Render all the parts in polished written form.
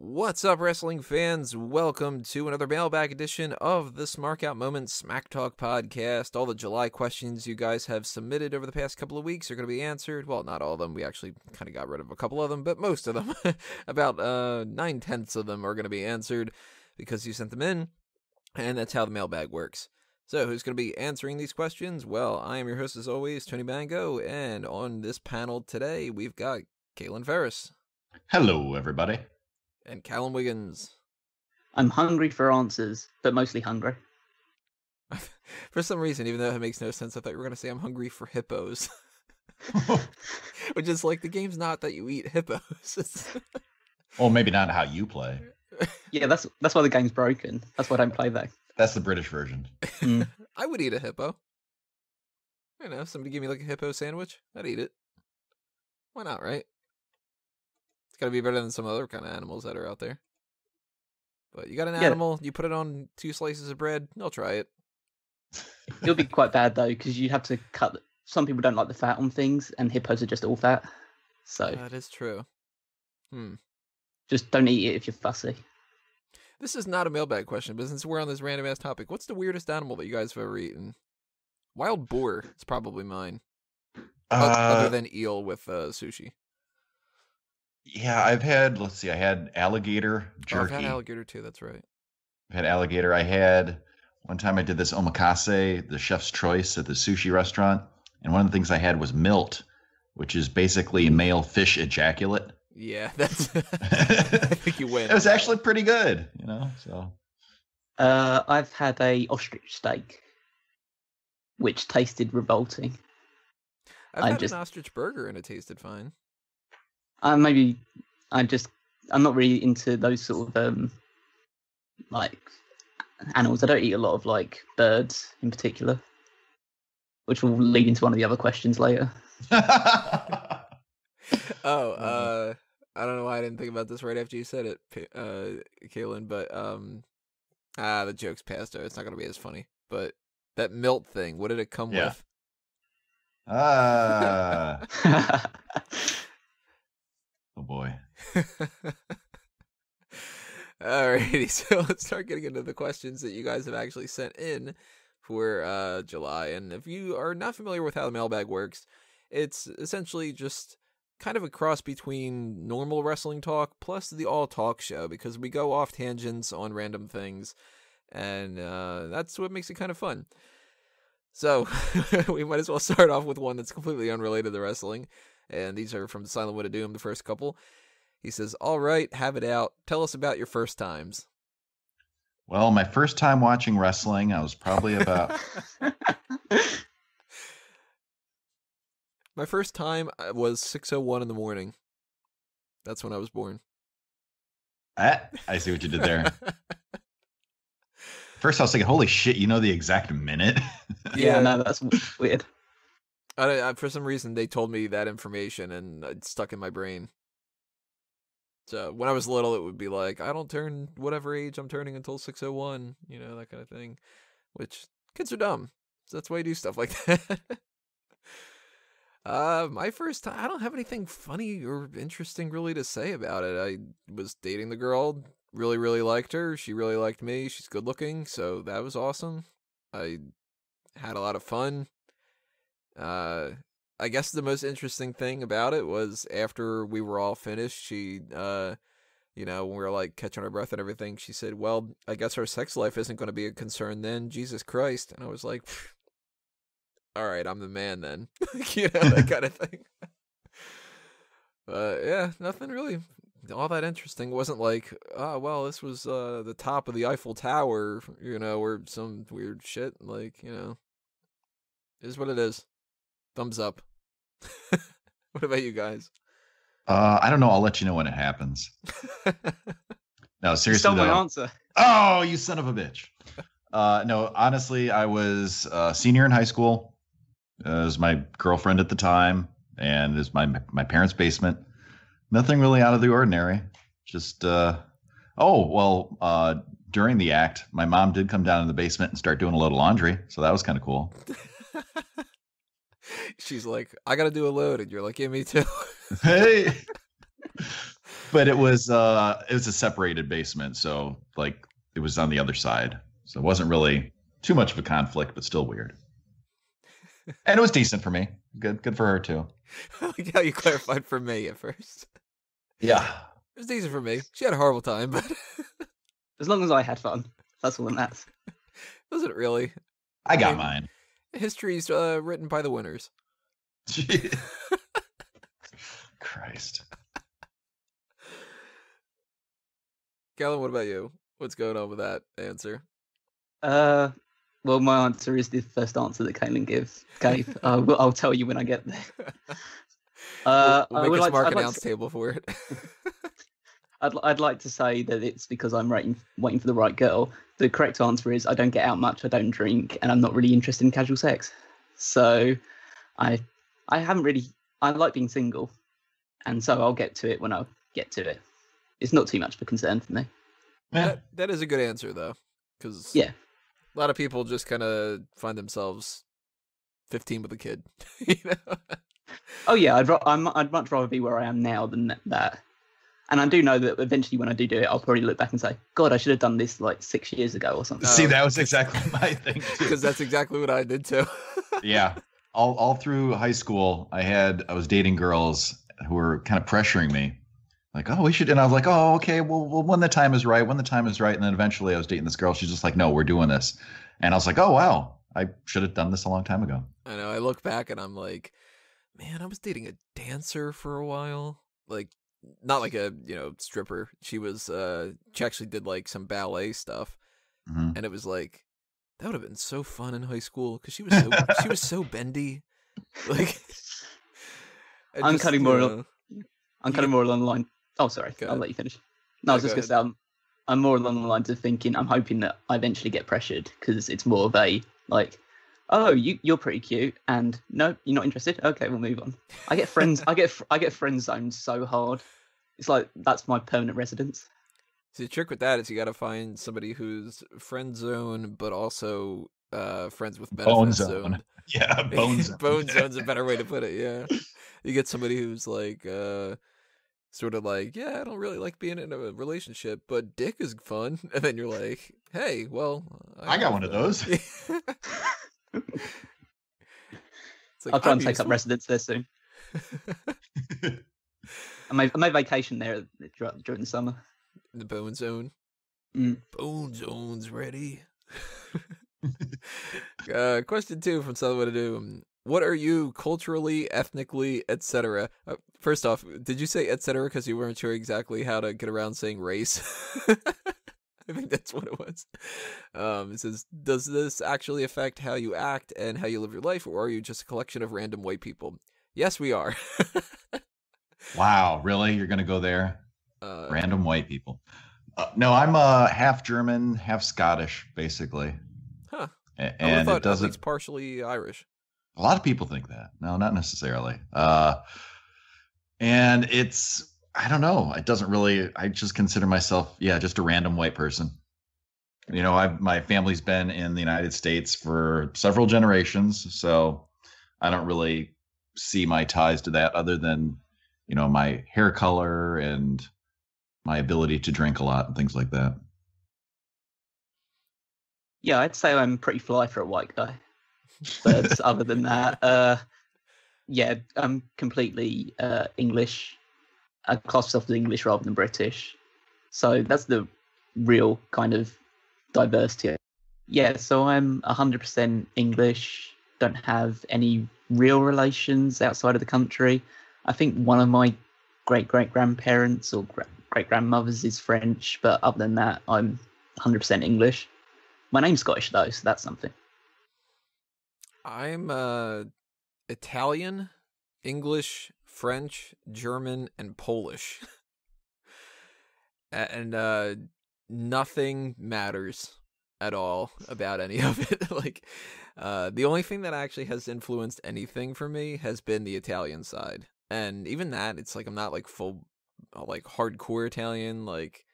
What's up, wrestling fans? Welcome to another Mailbag edition of the Smark Out Moment Smack Talk podcast. All the July questions you guys have submitted over the past couple of weeks are going to be answered. Well, not all of them. We actually kind of got rid of a couple of them, but most of them, about 9/10 of them are going to be answered because you sent them in, and that's how the mailbag works. So, who's going to be answering these questions? Well, I am your host as always, Tony Bango, and on this panel today, we've got Kalen Ferris. Hello, everybody. And Callum Wiggins. I'm hungry for answers, but mostly hungry. For some reason, even though it makes no sense, I thought you were going to say I'm hungry for hippos. Which is like, the game's not that you eat hippos. Well, maybe not how you play. Yeah, that's why the game's broken. That's why I don't play that. That's the British version. I would eat a hippo. You know, if somebody give me like a hippo sandwich, I'd eat it. Why not, right? It's got to be better than some other kind of animals that are out there. But you got an animal, you put it on 2 slices of bread, I'll try it. It'll be quite bad, though, because you'd have to cut... Some people don't like the fat on things, and hippos are just all fat. So that is true. Just don't eat it if you're fussy. This is not a mailbag question, but since we're on this random-ass topic, what's the weirdest animal that you guys have ever eaten? Wild boar is probably mine. Other than eel with sushi. Yeah, I had alligator jerky. I've had alligator too, that's right. I've had alligator. One time I did this omakase, the chef's choice at the sushi restaurant. And one of the things I had was milt, which is basically male fish ejaculate. Yeah, that's... I think you win. It was actually pretty good, so. I've had a ostrich steak, which tasted revolting. I've had an ostrich burger and it tasted fine. I'm not really into those sort of like animals. I don't eat a lot of like birds in particular, which will lead into one of the other questions later. I don't know why I didn't think about this right after you said it, Kaylin, but the joke's past. It's not going to be as funny. But that milt thing, what did it come with? Oh boy. Alrighty, so let's start getting into the questions that you guys have actually sent in for July. And if you are not familiar with how the mailbag works, it's essentially just kind of a cross between normal wrestling talk plus the all talk show, because we go off tangents on random things, and that's what makes it kind of fun. So we might as well start off with one that's completely unrelated to wrestling. And these are from the Silent Wood of Doom, the first couple. He says, all right, have it out. Tell us about your first times. Well, my first time watching wrestling, I was probably about... My first time was 6:01 in the morning. That's when I was born. I see what you did there. First, I was thinking, holy shit, you know the exact minute? Yeah, no, that's weird. For some reason, they told me that information, and it stuck in my brain. So when I was little, it would be like, I don't turn whatever age I'm turning until 6:01, that kind of thing. Which, kids are dumb. So that's why you do stuff like that. My first time, I don't have anything funny or interesting really to say about it. I was dating the girl, really, really liked her. She really liked me. She's good looking, so that was awesome. I had a lot of fun. I guess the most interesting thing about it was after we were all finished, she, when we were like catching our breath and everything, she said, well, I guess our sex life isn't going to be a concern then, Jesus Christ. And I was like, all right, I'm the man then, that kind of thing. But yeah, nothing really all that interesting. It wasn't like, oh, well, this was the top of the Eiffel Tower, or some weird shit. Like, it is what it is. Thumbs up. What about you guys? I don't know. I'll let you know when it happens. No, seriously. You stole my answer. Oh, you son of a bitch. No, honestly, I was a senior in high school. It was my girlfriend at the time, and it was my parents' basement. Nothing really out of the ordinary. Just, during the act, my mom did come down in the basement and start doing a load of laundry. So that was kind of cool. She's like, I got to do a load. And you're like, yeah, me too. Hey. But it was a separated basement, so like it was on the other side. So it wasn't really too much of a conflict, but still weird. And it was decent for me. Good for her too. I like how you clarified for me at first. Yeah. It was decent for me. She had a horrible time, but As long as I had fun, that's all that matters. wasn't really. I got mine. History's written by the winners. Christ. Galen, what about you? What's going on with that answer? Well, my answer is the first answer that Caitlin gave. I'll tell you when I get there. We'll make a Smark announce table for it. I'd like to say that it's because I'm waiting for the right girl. The correct answer is I don't get out much, I don't drink, and I'm not really interested in casual sex. So I haven't really. I like being single, and so I'll get to it when I get to it. It's not too much of a concern for me. That is a good answer though, because Yeah. a lot of people just kind of find themselves 15 with a kid. You know? Oh yeah, I'd much rather be where I am now than that. And I do know that eventually, when I do it, I'll probably look back and say, "God, I should have done this like 6 years ago or something." See, that was exactly my thing too. Because that's exactly what I did too. Yeah, all through high school, I was dating girls who were kind of pressuring me, like, "Oh, we should," and I was like, "Oh, okay, well, when the time is right, when the time is right." And then eventually, I was dating this girl. She's just like, "No, we're doing this," and I was like, "Oh, wow, I should have done this a long time ago." I know. I look back and I'm like, man, I was dating a dancer for a while. Like, not like a stripper. She was she actually did like some ballet stuff, and it was like that would have been so fun in high school because she was so bendy. Like, I'm cutting more along the line. Oh, sorry, I'll let you finish. No, I was just gonna say I'm more along the lines of thinking. I'm hoping that I eventually get pressured because it's more of a like, oh, you're pretty cute, and no, you're not interested. Okay, we'll move on. I get friends. I get friend zoned so hard. It's like that's my permanent residence. See, the trick with that is you got to find somebody who's friend zone, but also friends with benefits Bone zone. Yeah, bone zone. Bone zone's a better way to put it. Yeah, you get somebody who's like sort of like, yeah, I don't really like being in a relationship, but dick is fun, and then you're like, hey, well, I got one of those. Like, I'll try and take up residence there soon. I made vacation there during the summer. In the bone zone. Bone zone's ready. Question 2 from Someone to Do. What are you culturally, ethnically, etc.? First off, did you say etc. because you weren't sure exactly how to get around saying race? I think that's what it was. It says, does this actually affect how you act and how you live your life, or are you just a collection of random white people? Yes, we are. Wow, really? You're going to go there? Random white people. No, I'm half German, half Scottish, basically. Huh. And it doesn't. It's partially Irish. A lot of people think that. No, not necessarily. And I don't know. It doesn't really. I just consider myself, just a random white person. You know, my family's been in the United States for several generations, so I don't really see my ties to that other than, my hair color and my ability to drink a lot and things like that. Yeah, I'd say I'm pretty fly for a white guy. But other than that, I'm completely English. I class myself as English rather than British. So that's the real kind of diversity. Yeah, so I'm 100% English, don't have any real relations outside of the country. I think one of my great-great-grandparents or great-grandmothers is French, but other than that, I'm 100% English. My name's Scottish, though, so that's something. I'm Italian, English, French, German, and Polish. And nothing matters at all about any of it. Like, the only thing that actually has influenced anything for me has been the Italian side. And even that, it's like I'm not like full, like hardcore Italian. Like,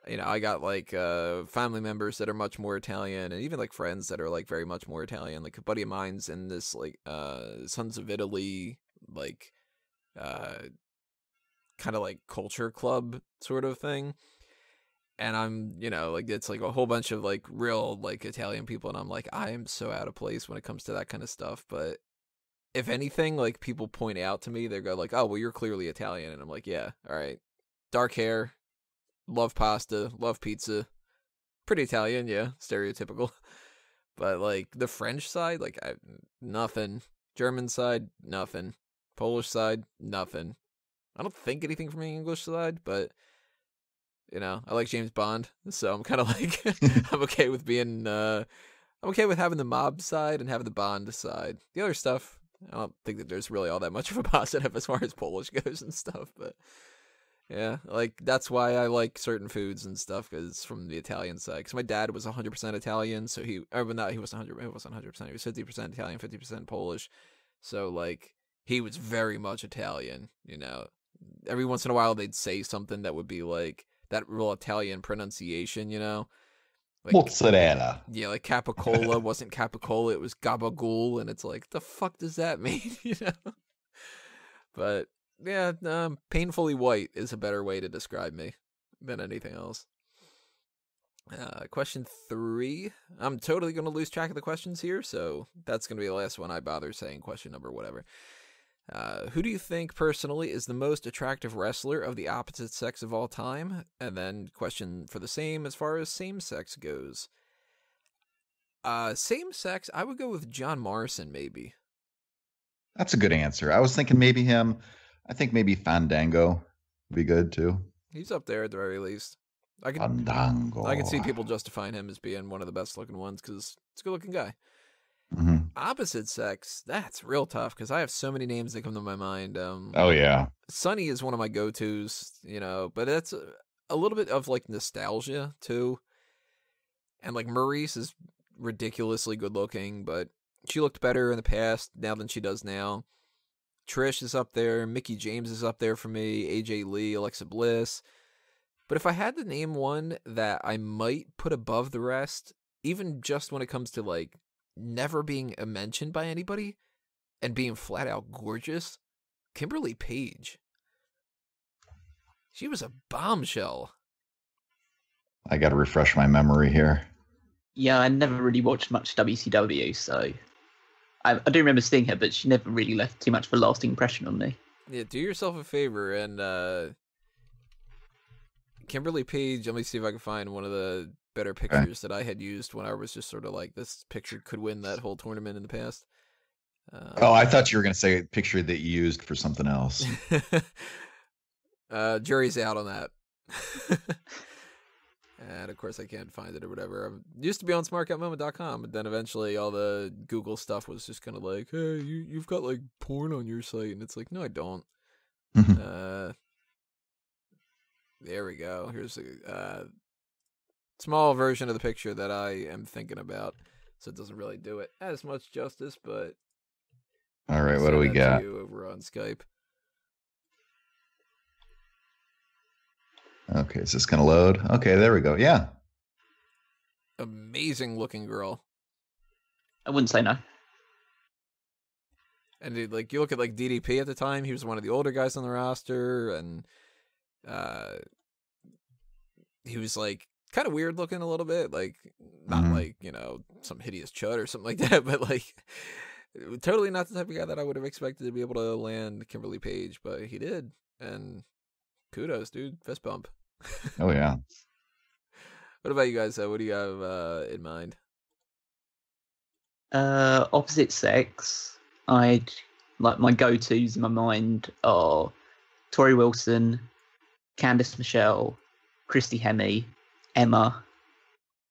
I got like family members that are much more Italian, and even like friends that are like very much more Italian. Like a buddy of mine's in this like Sons of Italy like kind of like culture club sort of thing. And I'm, like it's like a whole bunch of like real like Italian people, and I'm like, I am so out of place when it comes to that kind of stuff. But if anything, like people point out to me, they go like, oh, well, you're clearly Italian, and I'm like, yeah, all right, dark hair, love pasta, love pizza, pretty Italian, yeah, stereotypical. But like the French side, like nothing. German side, nothing. Polish side, nothing. I don't think anything from the English side, but I like James Bond, so I'm kind of like I'm okay with being I'm okay with having the mob side and having the Bond side. The other stuff, I don't think that there's really all that much of a positive as far as Polish goes and stuff, but yeah, like that's why I like certain foods and stuff, because from the Italian side. Because my dad was 100% Italian, so he wasn't 100%. He was 50% Italian, 50% Polish. So like he was very much Italian. Every once in a while they'd say something that would be like that real Italian pronunciation. Like, mozzarella. Yeah, like capicola wasn't capicola, it was gabagool, and it's like, the fuck does that mean? But yeah, painfully white is a better way to describe me than anything else. Question 3. I'm totally going to lose track of the questions here, so that's going to be the last one I bother saying. Question number whatever. Who do you think personally is the most attractive wrestler of the opposite sex of all time? And then question for the same as far as same sex goes. Same sex, I would go with John Morrison, maybe. That's a good answer. I was thinking maybe him. I think maybe Fandango would be good too. He's up there at the very least. Fandango. I can see people justifying him as being one of the best looking ones because it's a good looking guy. Mm-hmm. Opposite sex, that's real tough because I have so many names that come to my mind. Oh yeah, Sunny is one of my go-tos, but it's a little bit of like nostalgia too. And like Maurice is ridiculously good looking, but she looked better in the past now than she does now. Trish is up there. Mickey James is up there for me. AJ Lee, Alexa Bliss. But if I had to name one that I might put above the rest, even just when it comes to like never being mentioned by anybody and being flat out gorgeous, Kimberly Page. She was a bombshell. I got to refresh my memory here. Yeah, I never really watched much WCW, so I do remember seeing her, but she never really left too much of a lasting impression on me. Yeah, do yourself a favor and Kimberly Page, let me see if I can find one of the better pictures that I had used when I was just sort of like, this picture could win that whole tournament in the past. I thought you were going to say a picture that you used for something else. Jury's out on that. And of course I can't find it or whatever. I used to be on smarkoutmoment.com, but then eventually all the Google stuff was just kind of like, hey, you've got like porn on your site. And it's like, no, I don't. There we go. Here's a small version of the picture that I am thinking about. So it doesn't really do it as much justice, but... All right, what do we got? Over on Skype. Okay, is this going to load? Okay, there we go. Yeah. Amazing looking girl. I wouldn't say no. And dude, like you look at like DDP at the time, he was one of the older guys on the roster, and he was like kind of weird looking a little bit, like not like, some hideous chud or something like that, but like totally not the type of guy that I would have expected to be able to land Kimberly Page, but he did. And kudos, dude. Fist bump. Oh yeah. What about you guys? What do you have in mind? Opposite sex, I'd like my go-tos in my mind are Tori Wilson, Candice Michelle, Christy Hemme, Emma,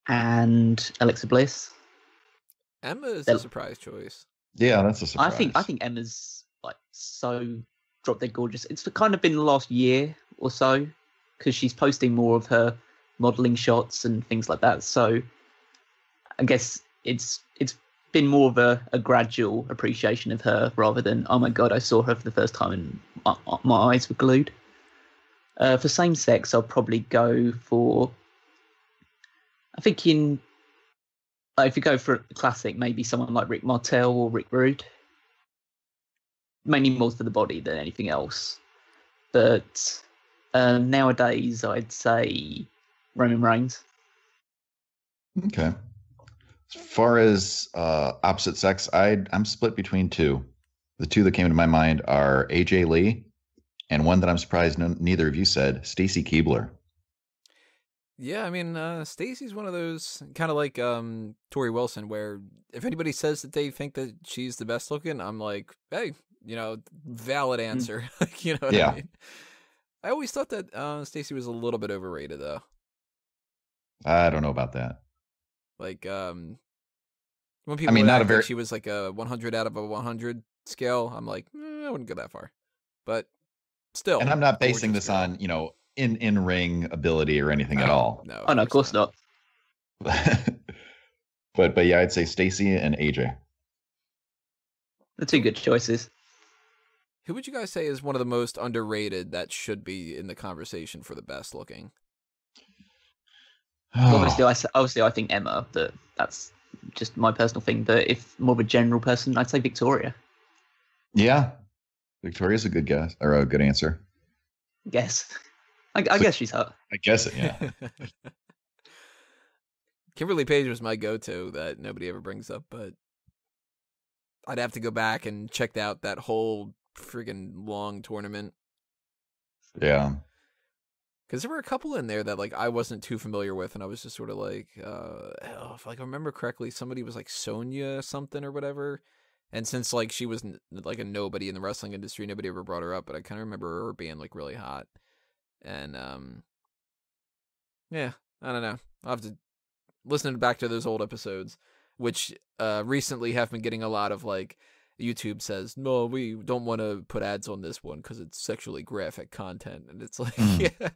and Alexa Bliss. Emma is a surprise choice. Yeah, that's a surprise. I think Emma's like so drop dead gorgeous. It's kind of been the last year or so because she's posting more of her modeling shots and things like that. So I guess it's been more of a gradual appreciation of her rather than, oh my god, I saw her for the first time and my eyes were glued. For same sex, I'll probably go for, I think if you go for a classic, maybe someone like Rick Martel or Rick Rude. Mainly more for the body than anything else. but nowadays I'd say Roman Reigns. Okay. As far as opposite sex, I'm split between two. The two that came to my mind are AJ Lee, and one that I'm surprised neither of you said, Stacy Keibler. Yeah, I mean, Stacy's one of those kind of like Tori Wilson, where if anybody says that they think that she's the best looking, I'm like, hey, valid answer. Like, you know what I mean? I always thought that Stacy was a little bit overrated, though. I don't know about that. Like, when people would not act like she was like a 100 out of a 100 scale, I'm like, I wouldn't go that far. But still. And I'm not basing this on, in ring ability or anything at all. No, of course not. but yeah, I'd say Stacy and AJ. The two good choices. Who would you guys say is one of the most underrated that should be in the conversation for the best looking? Obviously, I think Emma, but that's just my personal thing. But if more of a general person, I'd say Victoria. Yeah, Victoria's a good guess or a good answer. Guess. I guess she's hot. I guess it. Yeah. Kimberly Page was my go-to that nobody ever brings up, but I'd have to go back and check out that whole friggin' long tournament. Yeah. Because there were a couple in there that like I wasn't too familiar with, and I was just sort of like, if I remember correctly, somebody was like Sonya something or whatever. And since like she was like a nobody in the wrestling industry, nobody ever brought her up. But I kind of remember her being like really hot. And yeah, I don't know. I'll have to listen back to those old episodes, which recently have been getting a lot of like YouTube says, no, we don't want to put ads on this one because it's sexually graphic content. And it's like, yeah.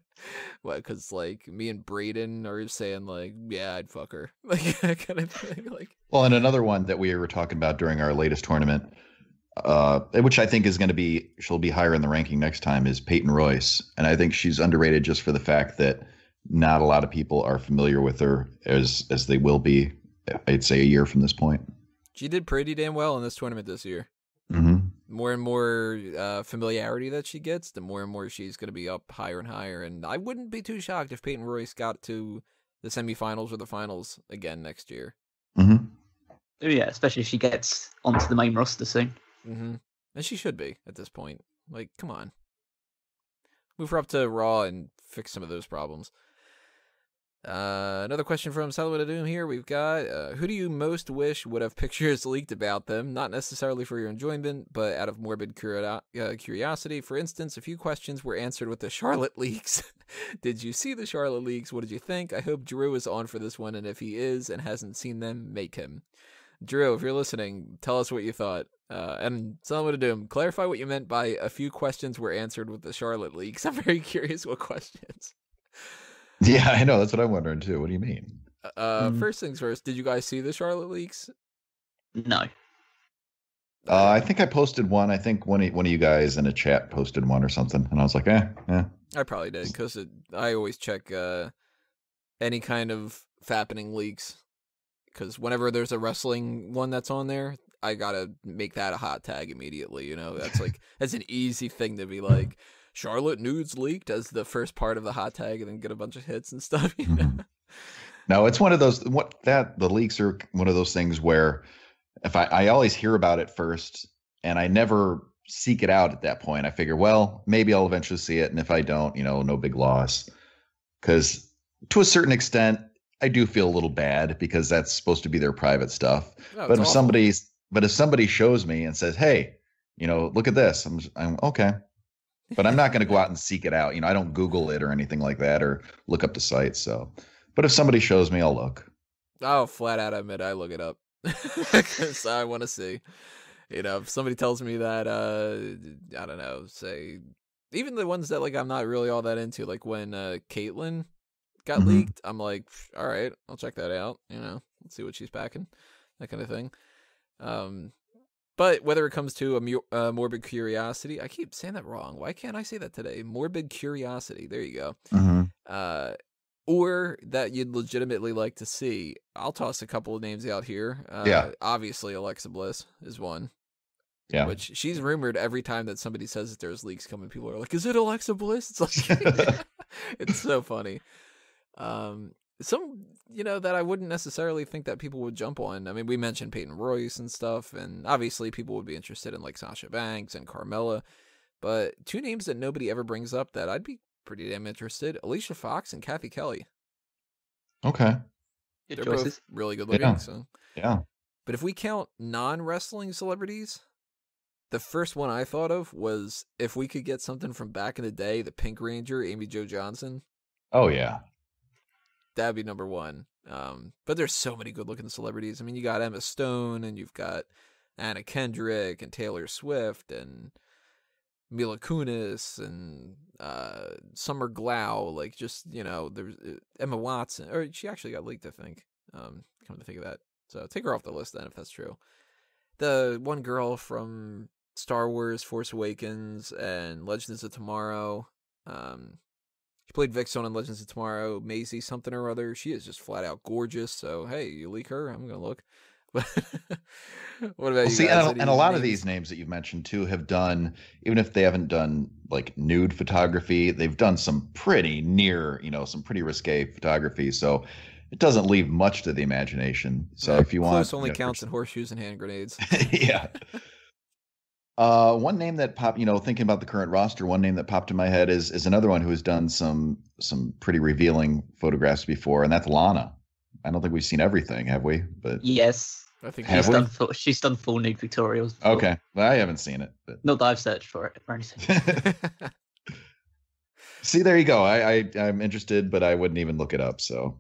Well, because like me and Braden are saying like, yeah, I'd fuck her. Like that kind of thing. Like, well, and another one that we were talking about during our latest tournament, which I think is going to be, she'll be higher in the ranking next time, is Peyton Royce. And I think she's underrated just for the fact that not a lot of people are familiar with her as they will be, I'd say, a year from this point. She did pretty damn well in this tournament this year. Mm-hmm. More and more familiarity that she gets, the more and more she's going to be up higher and higher. And I wouldn't be too shocked if Peyton Royce got to the semifinals or the finals again next year. Mm-hmm. Yeah, especially if she gets onto the main roster soon. Mm-hmm. And she should be at this point. Like, come on. Move her up to Raw and fix some of those problems. Another question from Salvador Doom here. We've got, who do you most wish would have pictures leaked about them? Not necessarily for your enjoyment, but out of morbid curiosity. For instance, a few questions were answered with the Charlotte leaks. Did you see the Charlotte leaks? What did you think? I hope Drew is on for this one, and if he is and hasn't seen them, make him. Drew, if you're listening, tell us what you thought. And Salvador Doom, clarify what you meant by a few questions were answered with the Charlotte leaks. I'm very curious what questions. Yeah, I know. That's what I'm wondering too. What do you mean? First things first, did you guys see the Charlotte leaks? No. I think I posted one. I think one of you guys in a chat posted one or something, and I was like, yeah. I probably did because I always check any kind of fappening leaks because whenever there's a wrestling one that's on there, I gotta make that a hot tag immediately. You know, that's like that's an easy thing to be like. Charlotte nudes leaked as the first part of the hot tag and then get a bunch of hits and stuff. You know? No, it's one of those, the leaks are one of those things where if I always hear about it first and I never seek it out at that point. I figure, well, maybe I'll eventually see it. And if I don't, no big loss. Because to a certain extent, I do feel a little bad because that's supposed to be their private stuff. Oh, but if somebody shows me and says, hey, look at this, I'm okay. But I'm not going to go out and seek it out. I don't Google it or anything like that or look up the site. So, but if somebody shows me, I'll look. I'll flat out admit I look it up because I want to see. If somebody tells me that, I don't know, say even the ones that like I'm not really all that into, like when Caitlyn got leaked, I'm like, all right, I'll check that out. Let's see what she's packing, that kind of thing. But whether it comes to a morbid curiosity, I keep saying that wrong. Why can't I say that today? Morbid curiosity. There you go. Mm-hmm. Or that you'd legitimately like to see. I'll toss a couple of names out here. Yeah. Obviously, Alexa Bliss is one. Yeah. Which she's rumored every time that somebody says that there's leaks coming. People are like, "Is it Alexa Bliss?" It's like, it's so funny. Some, that I wouldn't necessarily think that people would jump on. I mean, we mentioned Peyton Royce and stuff, and obviously people would be interested in like Sasha Banks and Carmella. But two names that nobody ever brings up that I'd be pretty damn interested: Alicia Fox and Kathy Kelly. Okay. Good They're choices. both really good looking. Yeah. So, Yeah. but if we count non-wrestling celebrities, the first one I thought of was if we could get something from back in the day, the Pink Ranger, Amy Jo Johnson. Oh yeah. That'd be number one. But there's so many good-looking celebrities. I mean, you got Emma Stone, and you've got Anna Kendrick, and Taylor Swift, and Mila Kunis, and Summer Glau. Like, just, there's Emma Watson. Or she actually got leaked, I think. Come to think of that. So take her off the list then, if that's true. The one girl from Star Wars, Force Awakens, and Legends of Tomorrow. She played Vixen in Legends of Tomorrow, Maisie something or other. She is just flat out gorgeous. So, hey, you leak her, I'm going to look. But what about you See, guys? and a lot of these names that you've mentioned too have done, even if they haven't done like nude photography, they've done some pretty near, some pretty risque photography. So it doesn't leave much to the imagination. So if you want, close only counts in horseshoes and hand grenades. Yeah. One name that popped, thinking about the current roster, one name that popped in my head is another one who has done some pretty revealing photographs before, and that's Lana. I don't think we've seen everything, have we? But yes, I think she's done full nude pictorials before. Okay, well, I haven't seen it, but not that I've searched for it or anything. See, there you go. I'm interested, but I wouldn't even look it up. So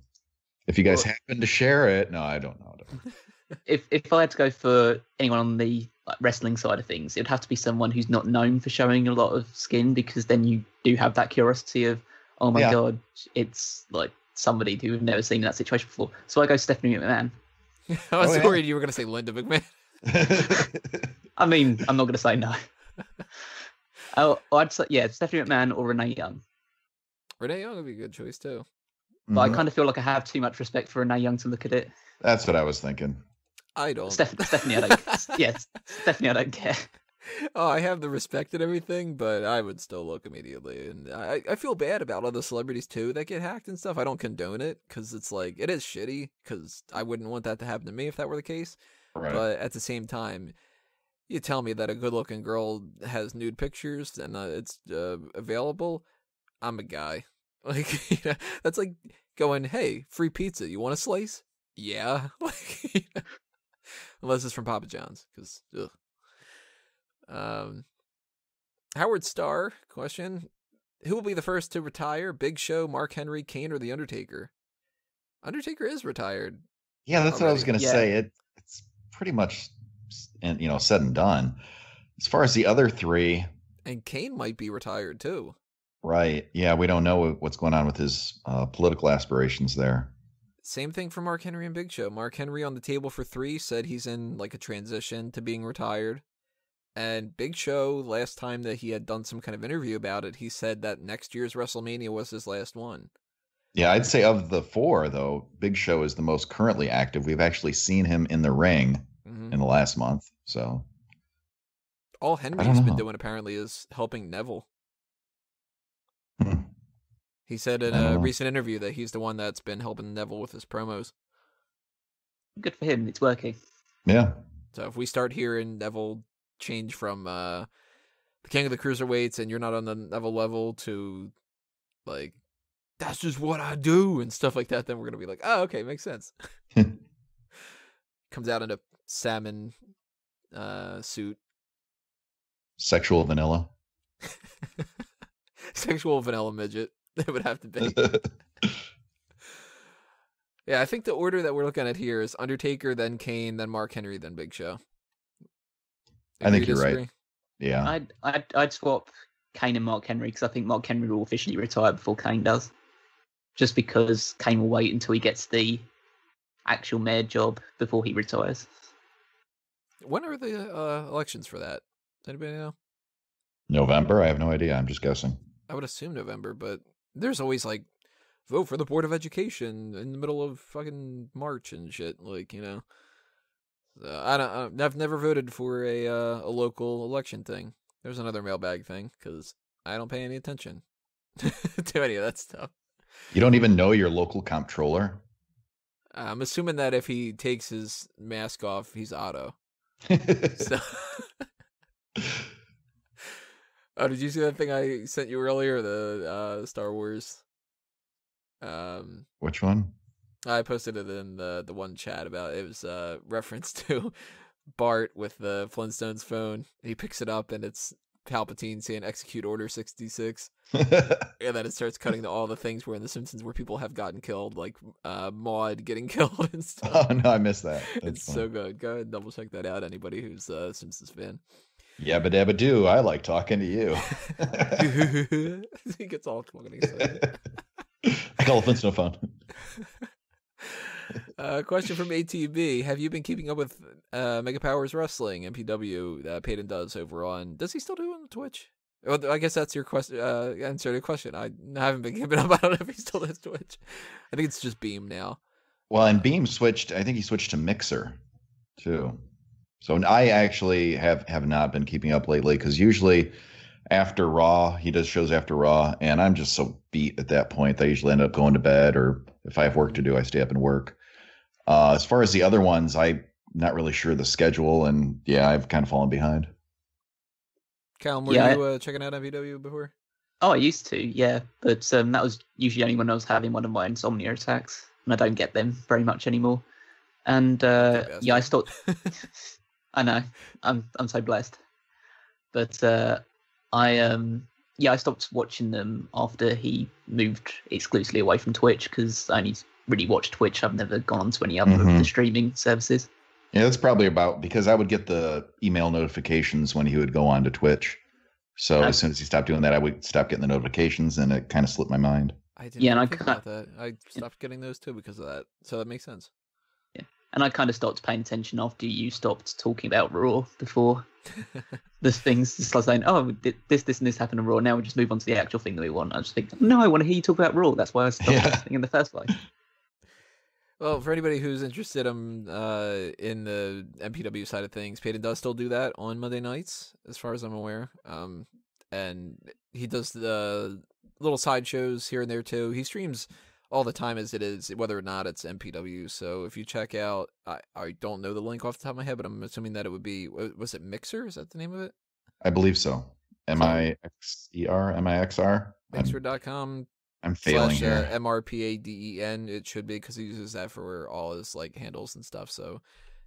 if you guys happen to share it, no, I don't know. If I had to go for anyone on the wrestling side of things, it would have to be someone who's not known for showing a lot of skin, because then you do have that curiosity of, oh my god, it's like somebody who we've never seen in that situation before. So I go Stephanie McMahon. I was worried you were going to say Linda McMahon. I mean, I'm not going to say no. I'd say, Stephanie McMahon or Renee Young. Renee Young would be a good choice too. But I kind of feel like I have too much respect for Renee Young to look at it. That's what I was thinking. I don't. Stephanie, I don't. Stephanie, I don't care. Oh, I have the respect and everything, but I would still look immediately. And I feel bad about all the celebrities too that get hacked and stuff. I don't condone it, because it's like, it is shitty, because I wouldn't want that to happen to me if that were the case. Right. But at the same time, you tell me that a good-looking girl has nude pictures and it's available, I'm a guy. Like, that's like going, hey, free pizza, you want a slice? Yeah. Like, unless it's from Papa John's, because Howard Starr question: who will be the first to retire? Big Show, Mark Henry, Kane, or The Undertaker? Undertaker is retired. Yeah, that's what I was going to say. It's pretty much, said and done. As far as the other three, and Kane might be retired too. Right. Yeah, we don't know what's going on with his political aspirations there. Same thing for Mark Henry and Big Show. Mark Henry on the table for 3 said he's in like a transition to being retired. And Big Show, last time that he had done some kind of interview about it, he said that next year's WrestleMania was his last one. Yeah, I'd say of the 4, though, Big Show is the most currently active. We've actually seen him in the ring in the last month. So all Henry's been doing apparently is helping Neville. He said in a recent interview that he's the one that's been helping Neville with his promos. Good for him. It's working. Yeah. So if we start hearing Neville change from the king of the cruiserweights and you're not on the Neville level to like, that's just what I do and stuff like that, then we're going to be like, oh, okay, makes sense. Comes out in a salmon suit. Sexual vanilla. Sexual vanilla midget. It would have to be. Yeah, I think the order that we're looking at here is Undertaker, then Kane, then Mark Henry, then Big Show. I think you're right. Yeah. I'd swap Kane and Mark Henry, because I think Mark Henry will officially retire before Kane does. Just because Kane will wait until he gets the actual mayor job before he retires. When are the elections for that? Does anybody know? November? I have no idea. I'm just guessing. I would assume November, but there's always like, vote for the Board of Education in the middle of fucking March and shit. Like, I've never voted for a local election thing. There's another mailbag thing because I don't pay any attention to any of that stuff. You don't even know your local comptroller? I'm assuming that if he takes his mask off, he's Otto. So, oh, did you see that thing I sent you earlier? The Star Wars. Which one? I posted it in the one chat about it was reference to Bart with the Flintstones phone. He picks it up and it's Palpatine saying "Execute Order 66," and then it starts cutting to all the things where in The Simpsons where people have gotten killed, like Maude getting killed and stuff. Oh no, I missed that. It's so good. Go ahead and double check that out. Anybody who's a Simpsons fan. Yabba dabba doo. I like talking to you. He gets all fucking excited. I call it Flintstone phone. Question from ATB: have you been keeping up with Mega Powers Wrestling MPW that Peyton does over on? Does he still do it on Twitch? Well, I guess that's your question. Answer to the question. I haven't been keeping up. I don't know if he still does Twitch. I think it's just Beam now. Well, and Beam switched. I think he switched to Mixer too. So I actually have not been keeping up lately because usually after Raw, he does shows after Raw, and I'm just so beat at that point that I usually end up going to bed, or if I have work to do, I stay up and work. As far as the other ones, I'm not really sure the schedule, and yeah, I've kind of fallen behind. Callum, were you checking out MPW before? Oh, I used to, yeah, but that was usually only when I was having one of my insomnia attacks, and I don't get them very much anymore. And yeah, I stopped. I know, I'm so blessed, but I stopped watching them after he moved exclusively away from Twitch because I only really watch Twitch. I've never gone on to any other of the streaming services. Yeah, that's probably about because I would get the email notifications when he would go on to Twitch. So as soon as he stopped doing that, I would stop getting the notifications, and it kind of slipped my mind. I didn't think about that. I stopped getting those too because of that. So that makes sense. Yeah, and I kind of stopped paying attention after you stopped talking about Raw before. There's things just like saying, "Oh, this and this happened in Raw. Now we just move on to the actual thing that we want." I just think, no, I want to hear you talk about Raw. That's why I stopped listening in the first place. Well, for anybody who's interested in the MPW side of things, Peyton does still do that on Monday nights, as far as I'm aware. And he does the little side shows here and there too. He streams all the time as it is, whether or not it's MPW. So if you check out, I don't know the link off the top of my head, but I'm assuming that it would be, was it Mixer? Is that the name of it? I believe so. Mixer? Mixer.com. I'm failing here. MRPADEN. It should be because he uses that for all his like handles and stuff. So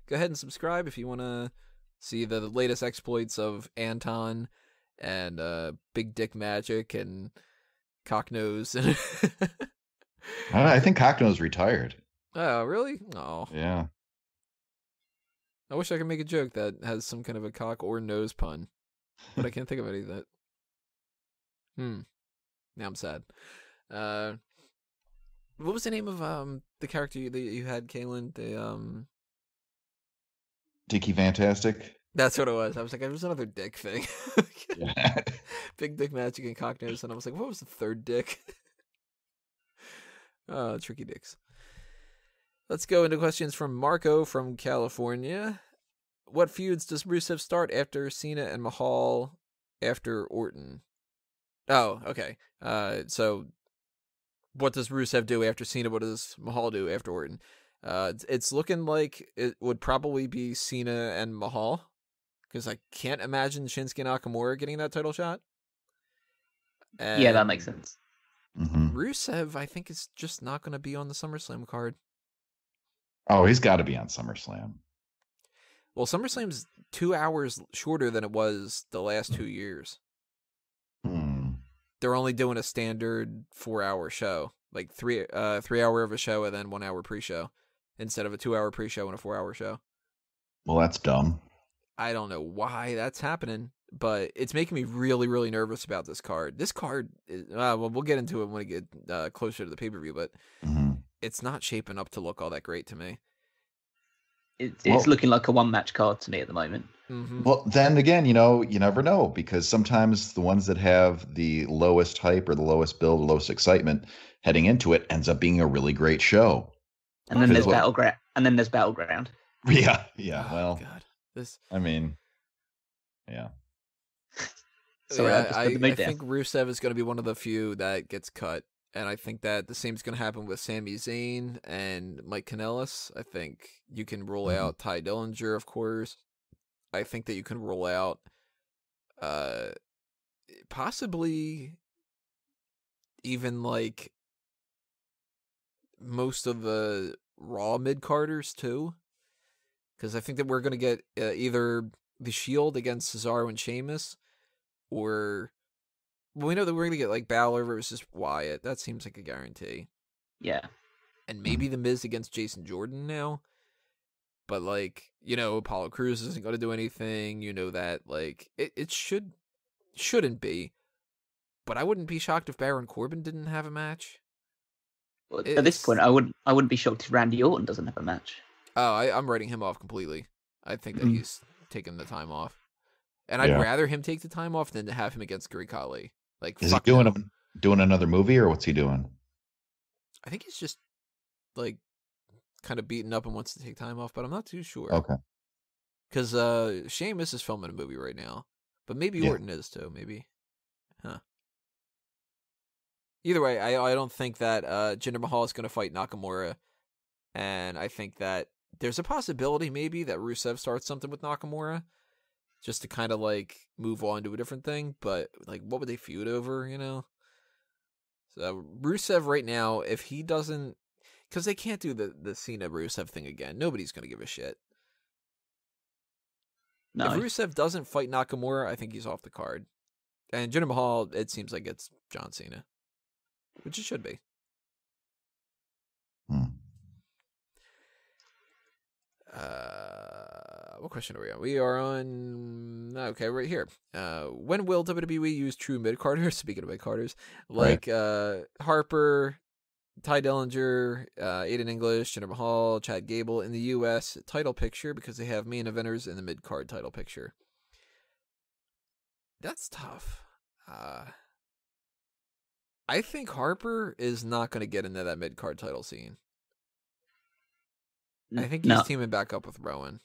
go ahead and subscribe if you want to see the latest exploits of Anton and Big Dick Magic and Cocknose. I think Cocknose retired. Oh, really? Oh. Yeah. I wish I could make a joke that has some kind of a cock or nose pun, but I can't think of any of that. Now I'm sad. What was the name of the character that you had, Kaylin? The Dickie Fantastic. That's what it was. I was like, there was another dick thing. Yeah. Big Dick Magic and Cocknose, and I was like, what was the third dick? Tricky dicks. Let's go into questions from Marco from California. What feuds does Rusev start after Cena and Mahal after Orton? Oh, okay. So what does Rusev do after Cena? What does Mahal do after Orton? It's looking like it would probably be Cena and Mahal, because I can't imagine Shinsuke Nakamura getting that title shot. And yeah, that makes sense. Rusev, I think, is just not going to be on the SummerSlam card. Oh, he's got to be on SummerSlam. Well, SummerSlam's 2 hours shorter than it was the last 2 years. They're only doing a standard 4-hour show, like 3 hour of a show and then 1 hour pre-show, instead of a 2 hour pre-show and a 4-hour show. Well, that's dumb. I don't know why that's happening, but it's making me really, really nervous about this card. This card is, well, we'll get into it when we get closer to the pay-per-view, but it's not shaping up to look all that great to me. It's looking like a one-match card to me at the moment. Well, then again, you never know, because sometimes the ones that have the lowest hype or the lowest build, the lowest excitement heading into it ends up being a really great show. And then there's Battleground. Yeah, yeah. Oh, Well, God. This. I mean, yeah. Sorry, I just put the I mood down. think Rusev is going to be one of the few that gets cut. And I think that the same is going to happen with Sami Zayn and Mike Kanellis. I think you can roll Mhm. out Ty Dillinger, of course. I think that you can roll out uh, possibly even like most of the Raw mid-carders too. Because I think that we're going to get either the Shield against Cesaro and Sheamus, or well, we know that we're going to get like Balor versus Wyatt. That seems like a guarantee. Yeah. And maybe The Miz against Jason Jordan now. But like, Apollo Crews isn't going to do anything. You know that like it shouldn't be. But I wouldn't be shocked if Baron Corbin didn't have a match. Well, at this point, I wouldn't be shocked if Randy Orton doesn't have a match. Oh, I'm writing him off completely. I think that he's taking the time off. And I'd Yeah. rather him take the time off than to have him against Greek Khali. Like, Is he fuck doing no. doing another movie, or what's he doing? I think he's just, like, kind of beaten up and wants to take time off, but I'm not too sure. Okay. Because Sheamus is filming a movie right now. But maybe Yeah. Orton is, too. Maybe. Huh. Either way, I don't think that Jinder Mahal is going to fight Nakamura. And I think that there's a possibility, maybe, that Rusev starts something with Nakamura. Just to kind of, like, move on to a different thing. But, like, what would they feud over, So, Rusev right now, if he doesn't... Because they can't do the Cena Rusev thing again. Nobody's going to give a shit. No. If Rusev doesn't fight Nakamura, I think he's off the card. And Jinder Mahal, it seems like it's John Cena. Which it should be. What question are we on? We are on... Okay, right here. When will WWE use true mid-carders? Speaking of mid-carders. Like Harper, Ty Dillinger, Aiden English, Jinder Mahal, Chad Gable in the U.S. title picture because they have main eventers in the mid-card title picture. That's tough. I think Harper is not going to get into that mid-card title scene. I think he's teaming back up with Rowan.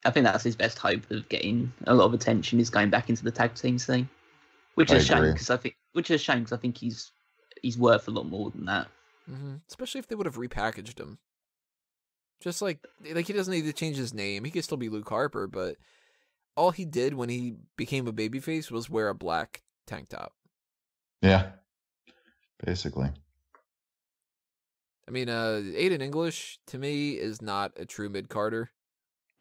I think that's his best hope of getting a lot of attention, is going back into the tag team scene, which is a shame because I think he's worth a lot more than that. Mm-hmm. Especially if they would have repackaged him. Just like he doesn't need to change his name. He could still be Luke Harper, but all he did when he became a babyface was wear a black tank top. Yeah, basically. I mean, Aiden English, to me, is not a true mid-carder.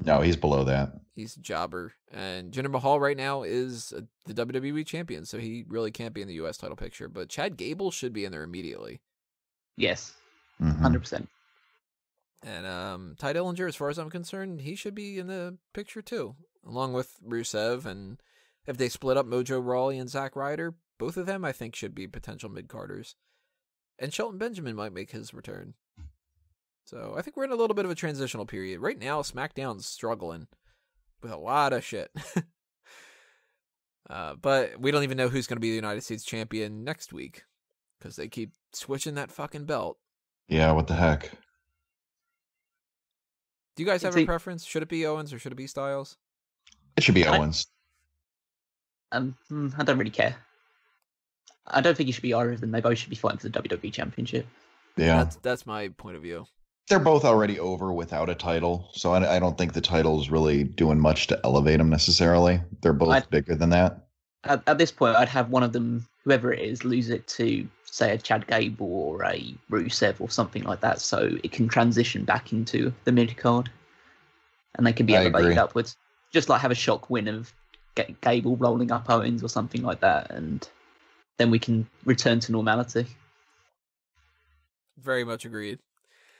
No, he's below that. He's a jobber. And Jinder Mahal right now is the WWE champion, so he really can't be in the U.S. title picture. But Chad Gable should be in there immediately. Yes, 100%. And Ty Dillinger, as far as I'm concerned, he should be in the picture too, along with Rusev. And if they split up Mojo Rawley and Zack Ryder, both of them I think should be potential mid-carders. And Shelton Benjamin might make his return. So I think we're in a little bit of a transitional period. Right now, SmackDown's struggling with a lot of shit. But we don't even know who's going to be the United States champion next week because they keep switching that fucking belt. Yeah, what the heck? Do you guys have a preference? Should it be Owens or should it be Styles? It should be Owens. I don't really care. I don't think it should be either of them. They both should be fighting for the WWE Championship. Yeah, that's my point of view. They're both already over without a title, so I don't think the title's really doing much to elevate them necessarily. They're both bigger than that. At this point, I'd have one of them, whoever it is, lose it to, say, a Chad Gable or a Rusev or something like that, so it can transition back into the mid-card, and they can be elevated upwards. Just like have a shock win of Gable rolling up Owens or something like that, and then we can return to normality. Very much agreed.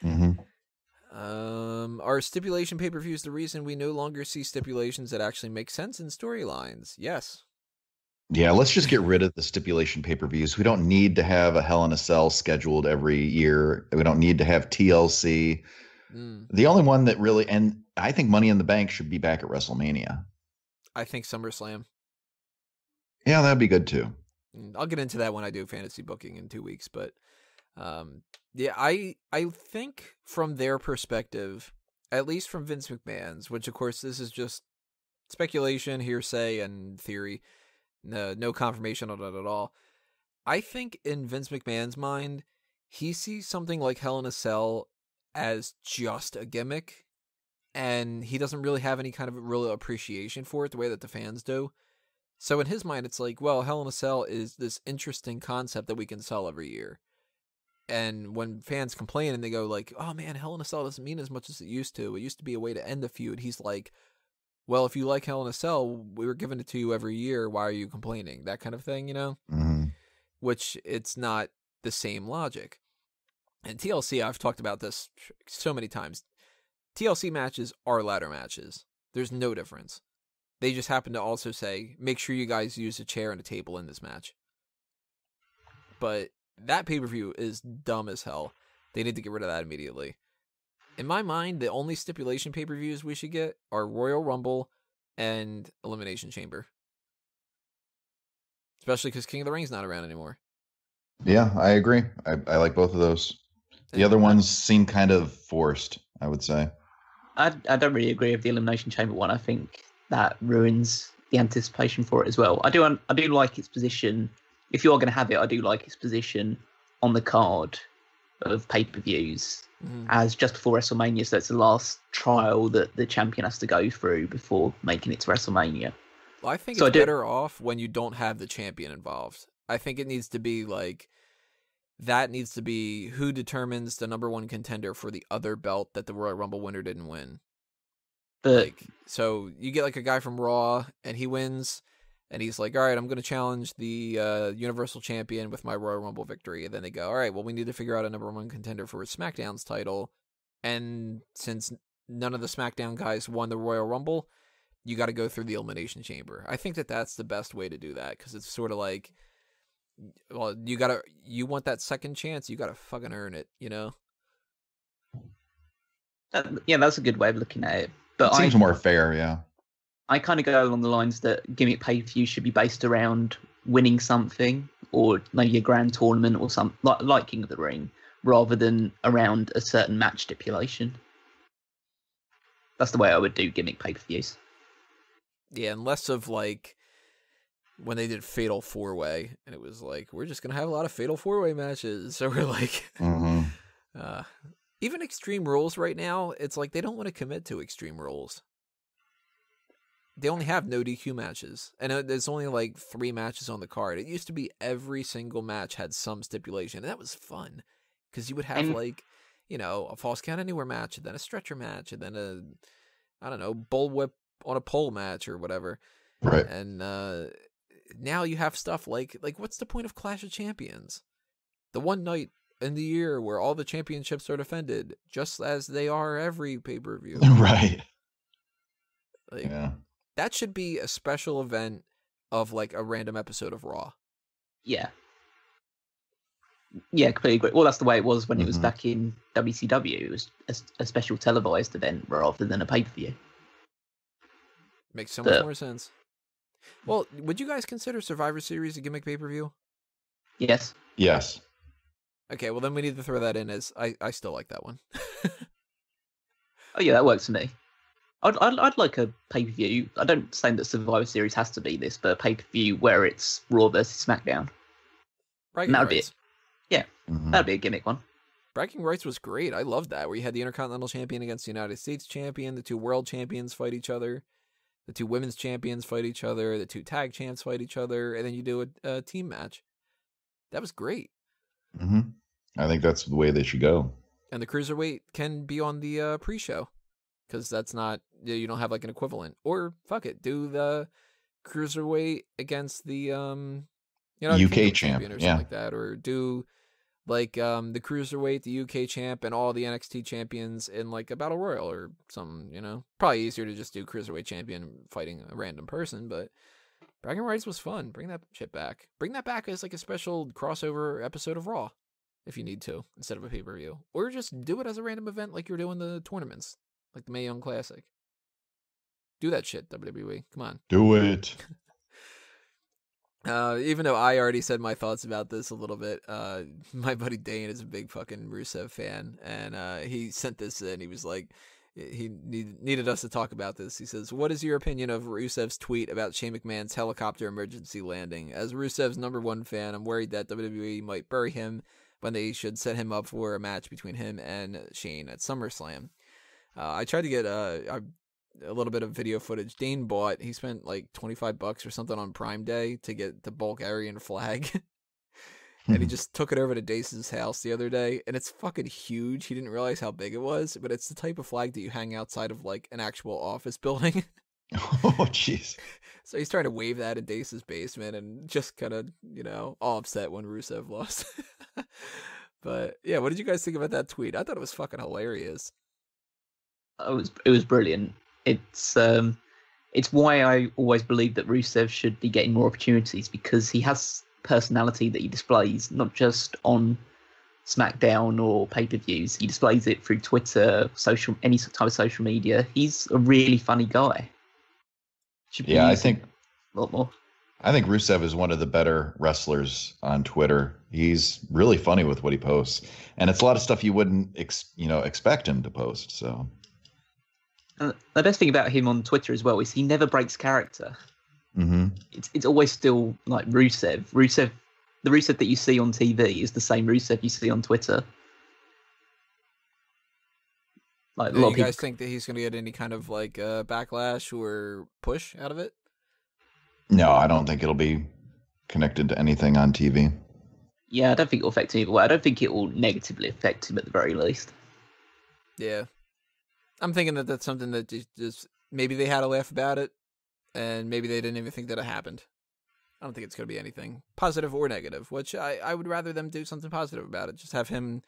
Mm-hmm. Are stipulation pay-per-views the reason we no longer see stipulations that actually make sense in storylines? Yes. Yeah, let's just get rid of the stipulation pay-per-views. We don't need to have a Hell in a Cell scheduled every year. We don't need to have TLC. The only one that really, and I think Money in the Bank should be back at WrestleMania. I think SummerSlam. Yeah, that'd be good too. I'll get into that when I do fantasy booking in 2 weeks, but yeah, I think from their perspective, at least from Vince McMahon's, which of course this is just speculation, hearsay, and theory. No confirmation on it at all. I think in Vince McMahon's mind, he sees something like Hell in a Cell as just a gimmick, and he doesn't really have any kind of real appreciation for it the way that the fans do. So in his mind, it's like, well, Hell in a Cell is this interesting concept that we can sell every year. And when fans complain and they go like, oh man, Hell in a Cell doesn't mean as much as it used to. It used to be a way to end the feud. He's like, well, if you like Hell in a Cell, we were giving it to you every year. Why are you complaining? That kind of thing, you know? Mm-hmm. Which it's not the same logic. And TLC, I've talked about this so many times. TLC matches are ladder matches. There's no difference. They just happen to also say, make sure you guys use a chair and a table in this match. But that pay-per-view is dumb as hell. They need to get rid of that immediately. In my mind, the only stipulation pay-per-views we should get are Royal Rumble and Elimination Chamber. Especially because King of the Ring's not around anymore. Yeah, I agree. I like both of those. The other ones seem kind of forced, I would say. I don't really agree with the Elimination Chamber one. I think that ruins the anticipation for it as well. I do like its position. If you are going to have it, I do like its position on the card of pay-per-views as just before WrestleMania. So it's the last trial that the champion has to go through before making it to WrestleMania. Well, I think it's better off when you don't have the champion involved. I think it needs to be like, that needs to be who determines the number one contender for the other belt that the Royal Rumble winner didn't win. But so you get like a guy from Raw and he wins and he's like, all right, I'm going to challenge the Universal Champion with my Royal Rumble victory. And then they go, all right, well, we need to figure out a number one contender for SmackDown's title. And since none of the SmackDown guys won the Royal Rumble, you got to go through the Elimination Chamber. I think that that's the best way to do that because it's sort of like, well, you want that second chance, you got to fucking earn it, you know? Yeah, that's a good way of looking at it. But it seems more fair, yeah. I kind of go along the lines that gimmick pay-per-view should be based around winning something, or maybe a grand tournament or something like King of the Ring, rather than around a certain match stipulation. That's the way I would do gimmick pay-per-views. Yeah, and less of like when they did Fatal 4-Way, and it was like, we're just going to have a lot of Fatal 4-Way matches. So we're like, even Extreme Rules right now, it's like they don't want to commit to Extreme Rules. They only have no DQ matches, and there's only like 3 matches on the card. It used to be every single match had some stipulation, and that was fun, because you would have like, you know, a False Count Anywhere match, and then a stretcher match, and then a, I don't know, bullwhip on a pole match or whatever. Right. And now you have stuff like what's the point of Clash of Champions? The one night in the year where all the championships are defended, just as they are every pay-per-view. Right. Like, yeah. That should be a special event of like a random episode of Raw. Yeah. Yeah, completely agree. Well, that's the way it was when it was back in WCW. It was a special televised event rather than a pay-per-view. Makes so much more sense. Well, would you guys consider Survivor Series a gimmick pay-per-view? Yes. Yes. Okay, well then we need to throw that in as I still like that one. Oh yeah, that works for me. I'd like a pay-per-view. I don't say that Survivor Series has to be this, but a pay-per-view where it's Raw versus SmackDown. Bragging that would rights. be it. Yeah, that'd be a gimmick one. Bragging rights was great. I loved that, where you had the Intercontinental Champion against the United States Champion, the 2 World Champions fight each other, the 2 Women's Champions fight each other, the 2 Tag Champs fight each other, and then you do a team match. That was great. I think that's the way they should go. And the Cruiserweight can be on the pre-show, because that's not, you don't have like an equivalent. Or fuck it, do the Cruiserweight against the UK champ or something like that, or do like the Cruiserweight, the UK champ, and all the NXT champions in like a battle royal or something. You know, probably easier to just do Cruiserweight champion fighting a random person, but Bragging Rights was fun. Bring that shit back. Bring that back as like a special crossover episode of Raw, if you need to, instead of a pay-per-view. Or just do it as a random event like you're doing the tournaments, like the Mae Young Classic. Do that shit, WWE. Come on. Do it. Even though I already said my thoughts about this a little bit, my buddy Dane is a big fucking Rusev fan, and he sent this in. He was like, he needed us to talk about this. He says, "What is your opinion of Rusev's tweet about Shane McMahon's helicopter emergency landing? As Rusev's #1 fan, I'm worried that WWE might bury him when they should set him up for a match between him and Shane at SummerSlam." I tried to get a little bit of video footage Dane bought. He spent like $25 or something on Prime Day to get the Bulgarian flag. And he just took it over to Dace's house the other day, and it's fucking huge. He didn't realize how big it was, but it's the type of flag that you hang outside of like an actual office building. Oh, jeez. So he's trying to wave that in Dace's basement, and just kind of, all upset when Rusev lost. But yeah, what did you guys think about that tweet? I thought it was fucking hilarious. It was brilliant. It's why I always believe that Rusev should be getting more opportunities, because he has personality that he displays, not just on SmackDown or pay-per-views. He displays it through Twitter, any type of social media. He's a really funny guy. I think a lot more. I think Rusev is one of the better wrestlers on Twitter. He's really funny with what he posts, and it's a lot of stuff you wouldn't expect him to post. So the best thing about him on Twitter as well is he never breaks character. Mm-hmm. It's always still like Rusev. The Rusev that you see on TV is the same Rusev you see on Twitter. Like, do you guys think that he's going to get any kind of like backlash or push out of it? No, I don't think it'll be connected to anything on TV. Yeah, I don't think it'll affect him either way. I don't think it will negatively affect him at the very least. Yeah. I'm thinking that that's something that just maybe they had a laugh about it, and maybe they didn't even think that it happened. I don't think it's going to be anything positive or negative, which I would rather them do something positive about it. Just have him,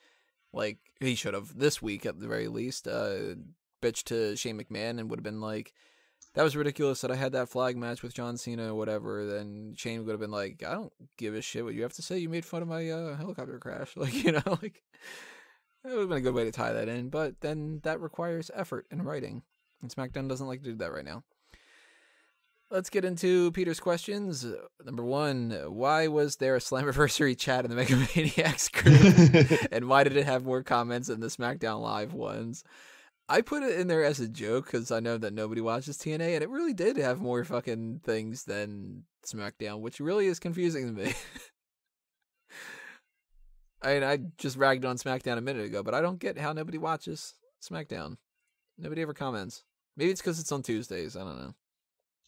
like, he should have this week at the very least, bitch to Shane McMahon and would have been like, that was ridiculous that I had that flag match with John Cena or whatever. Then Shane would have been like, I don't give a shit what you have to say. You made fun of my helicopter crash. Like, like, it would have been a good way to tie that in. But then that requires effort in writing. And SmackDown doesn't like to do that right now. Let's get into Peter's questions. Number 1, why was there a Slammiversary chat in the Megamaniacs group? And why did it have more comments than the SmackDown Live ones? I put it in there as a joke because I know that nobody watches TNA, and it really did have more fucking things than SmackDown, which really is confusing to me. I mean, I just ragged on SmackDown a minute ago, but I don't get how nobody watches SmackDown. Nobody ever comments. Maybe it's because it's on Tuesdays. I don't know.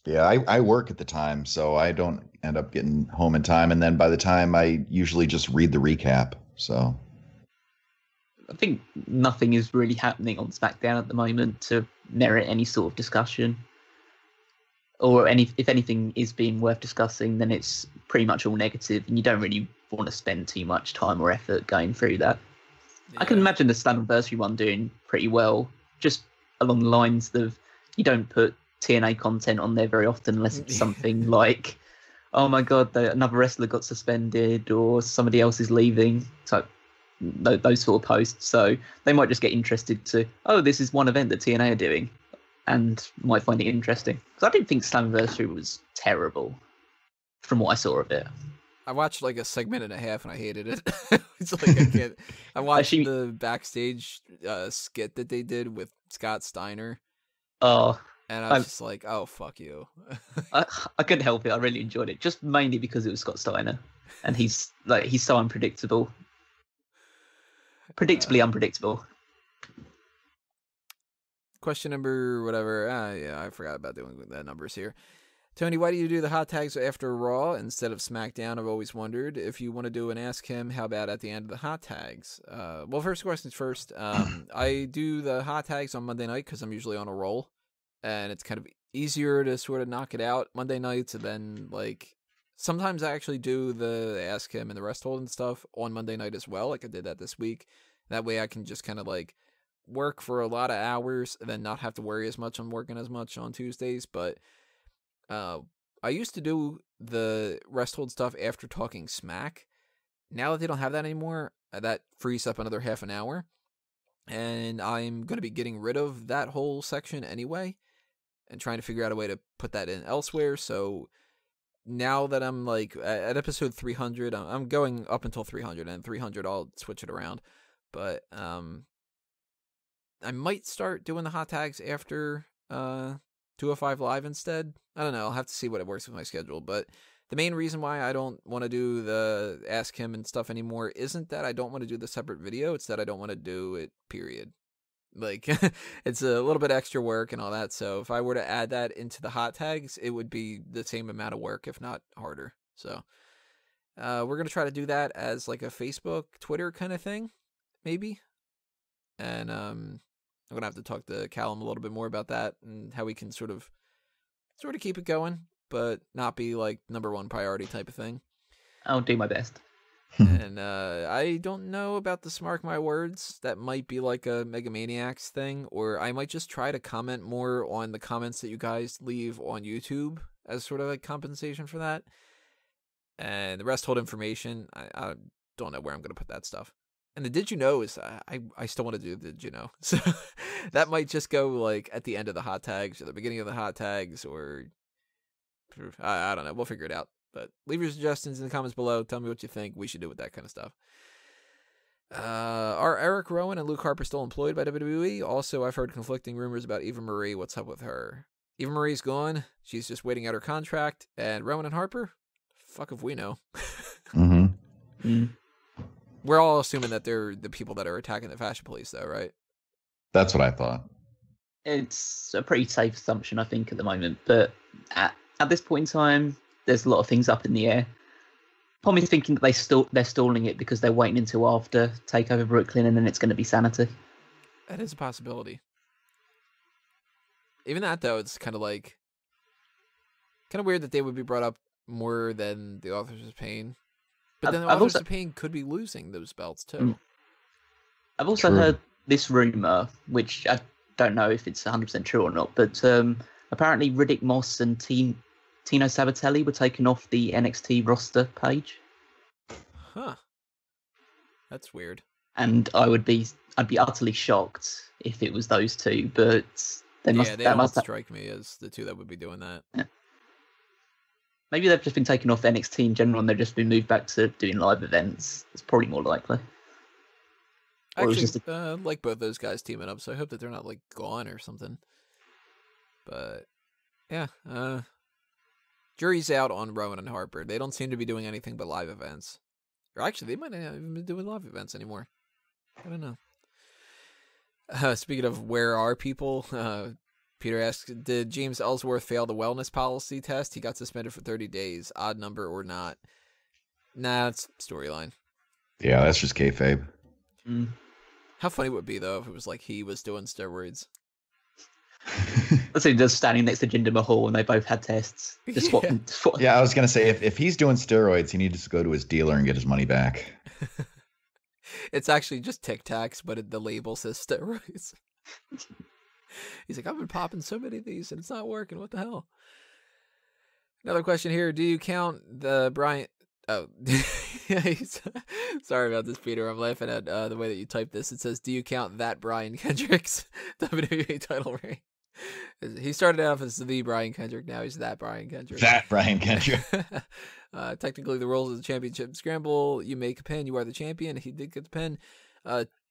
Yeah, I work at the time, so I don't end up getting home in time. And then by the time I usually just read the recap. So I think nothing is really happening on SmackDown at the moment to merit any sort of discussion. Or if anything is being worth discussing, then it's pretty much all negative, and you don't really want to spend too much time or effort going through that. Yeah. I can imagine the Slammiversary one doing pretty well, just along the lines of you don't put TNA content on there very often unless it's something like, oh my god, another wrestler got suspended or somebody else is leaving, so those sort of posts. So they might just get interested to, oh, this is one event that TNA are doing, and might find it interesting. Because I didn't think Slammiversary was terrible from what I saw of it. I watched like a segment and a half and I hated it. It's like I watched the backstage skit that they did with Scott Steiner. Oh. And I was just like, oh, fuck you. I couldn't help it. I really enjoyed it. Just mainly because it was Scott Steiner. And he's so unpredictable. Predictably unpredictable. Question number whatever. Yeah, I forgot about doing the numbers here. Tony, why do you do the hot tags after Raw instead of SmackDown? I've always wondered. If you want to do an Ask Him, how about at the end of the hot tags? Well, first questions first. I do the hot tags on Monday night because I'm usually on a roll. And it's kind of easier to sort of knock it out Monday nights. And then, like, sometimes I actually do the Ask Him and the Rest Hold and stuff on Monday night as well. Like I did that this week. That way I can just kind of, like, work for a lot of hours and then not have to worry as much on working as much on Tuesdays. But I used to do the Rest Hold stuff after talking smack. Now that they don't have that anymore, that frees up another half an hour. And I'm going to be getting rid of that whole section anyway. And trying to figure out a way to put that in elsewhere. So now that I'm like at episode 300, I'm going up until 300, and 300 I'll switch it around. But I might start doing the hot tags after 205 Live instead. I don't know. I'll have to see what it works with my schedule. But the main reason why I don't want to do the Ask Him and stuff anymore isn't that I don't want to do the separate video. It's that I don't want to do it, period. Like, it's a little bit extra work and all that. So if I were to add that into the hot tags, it would be the same amount of work, if not harder. So we're going to try to do that as like a Facebook, Twitter kind of thing, maybe. And I'm going to have to talk to Callum a little bit more about that and how we can sort of keep it going, but not be like number one priority type of thing. I'll do my best. And I don't know about the Smark My Words. That might be like a Megamaniacs thing, or I might just try to comment more on the comments that you guys leave on YouTube as sort of like compensation for that. And the rest hold information. I don't know where I'm going to put that stuff. And the Did You Know is, I still want to do the Did You Know. So that might just go like at the end of the hot tags or the beginning of the hot tags, or I don't know. We'll figure it out. But leave your suggestions in the comments below. Tell me what you think we should do with that kind of stuff. Are Eric Rowan and Luke Harper still employed by WWE? Also, I've heard conflicting rumors about Eva Marie. What's up with her? Eva Marie's gone. She's just waiting out her contract. And Rowan and Harper? Fuck if we know. Mm-hmm. Mm. We're all assuming that they're the people that are attacking the Fashion Police, though, right? That's what I thought. It's a pretty safe assumption, I think, at the moment. But at this point in time, there's a lot of things up in the air. Probably thinking that they're stalling it because they're waiting until after Takeover Brooklyn, and then it's going to be Sanity. That is a possibility. Even that, though, it's kind of weird that they would be brought up more than the Authors of Pain. But then the Authors of Pain could be losing those belts, too. I've also heard this rumor, which I don't know if it's 100% true or not, but apparently Riddick Moss and Tino Sabatelli were taken off the NXT roster page. Huh. That's weird. And I'd be utterly shocked if it was those two, but they don't strike me as the two that would be doing that. Yeah. Maybe they've just been taken off NXT in general and they've just been moved back to doing live events. It's probably more likely. Actually, like both those guys teaming up, so I hope that they're not like gone or something. But yeah, jury's out on Rowan and Harper. They don't seem to be doing anything but live events. Or actually, they might not even be doing live events anymore. I don't know. Speaking of where are people, Peter asks, did James Ellsworth fail the wellness policy test? He got suspended for 30 days. Odd number or not? Nah, it's storyline. Yeah, that's just kayfabe. Mm. How funny would it be, though, if it was like he was doing steroids? Let's say just standing next to Jinder Mahal and they both had tests. Just swap. Yeah, I was going to say, if he's doing steroids, he needs to go to his dealer and get his money back. It's actually just Tic Tacs, but the label says steroids. He's like, I've been popping so many of these and it's not working. What the hell? Another question here. Do you count the Brian... Oh, sorry about this, Peter. I'm laughing at the way that you typed this. It says, do you count that Brian Kendrick's WWE title reign? He started off as the Brian Kendrick. Now he's that Brian Kendrick. That Brian Kendrick. Technically, the rules of the championship scramble, you make a pin, you are the champion. He did get the pin.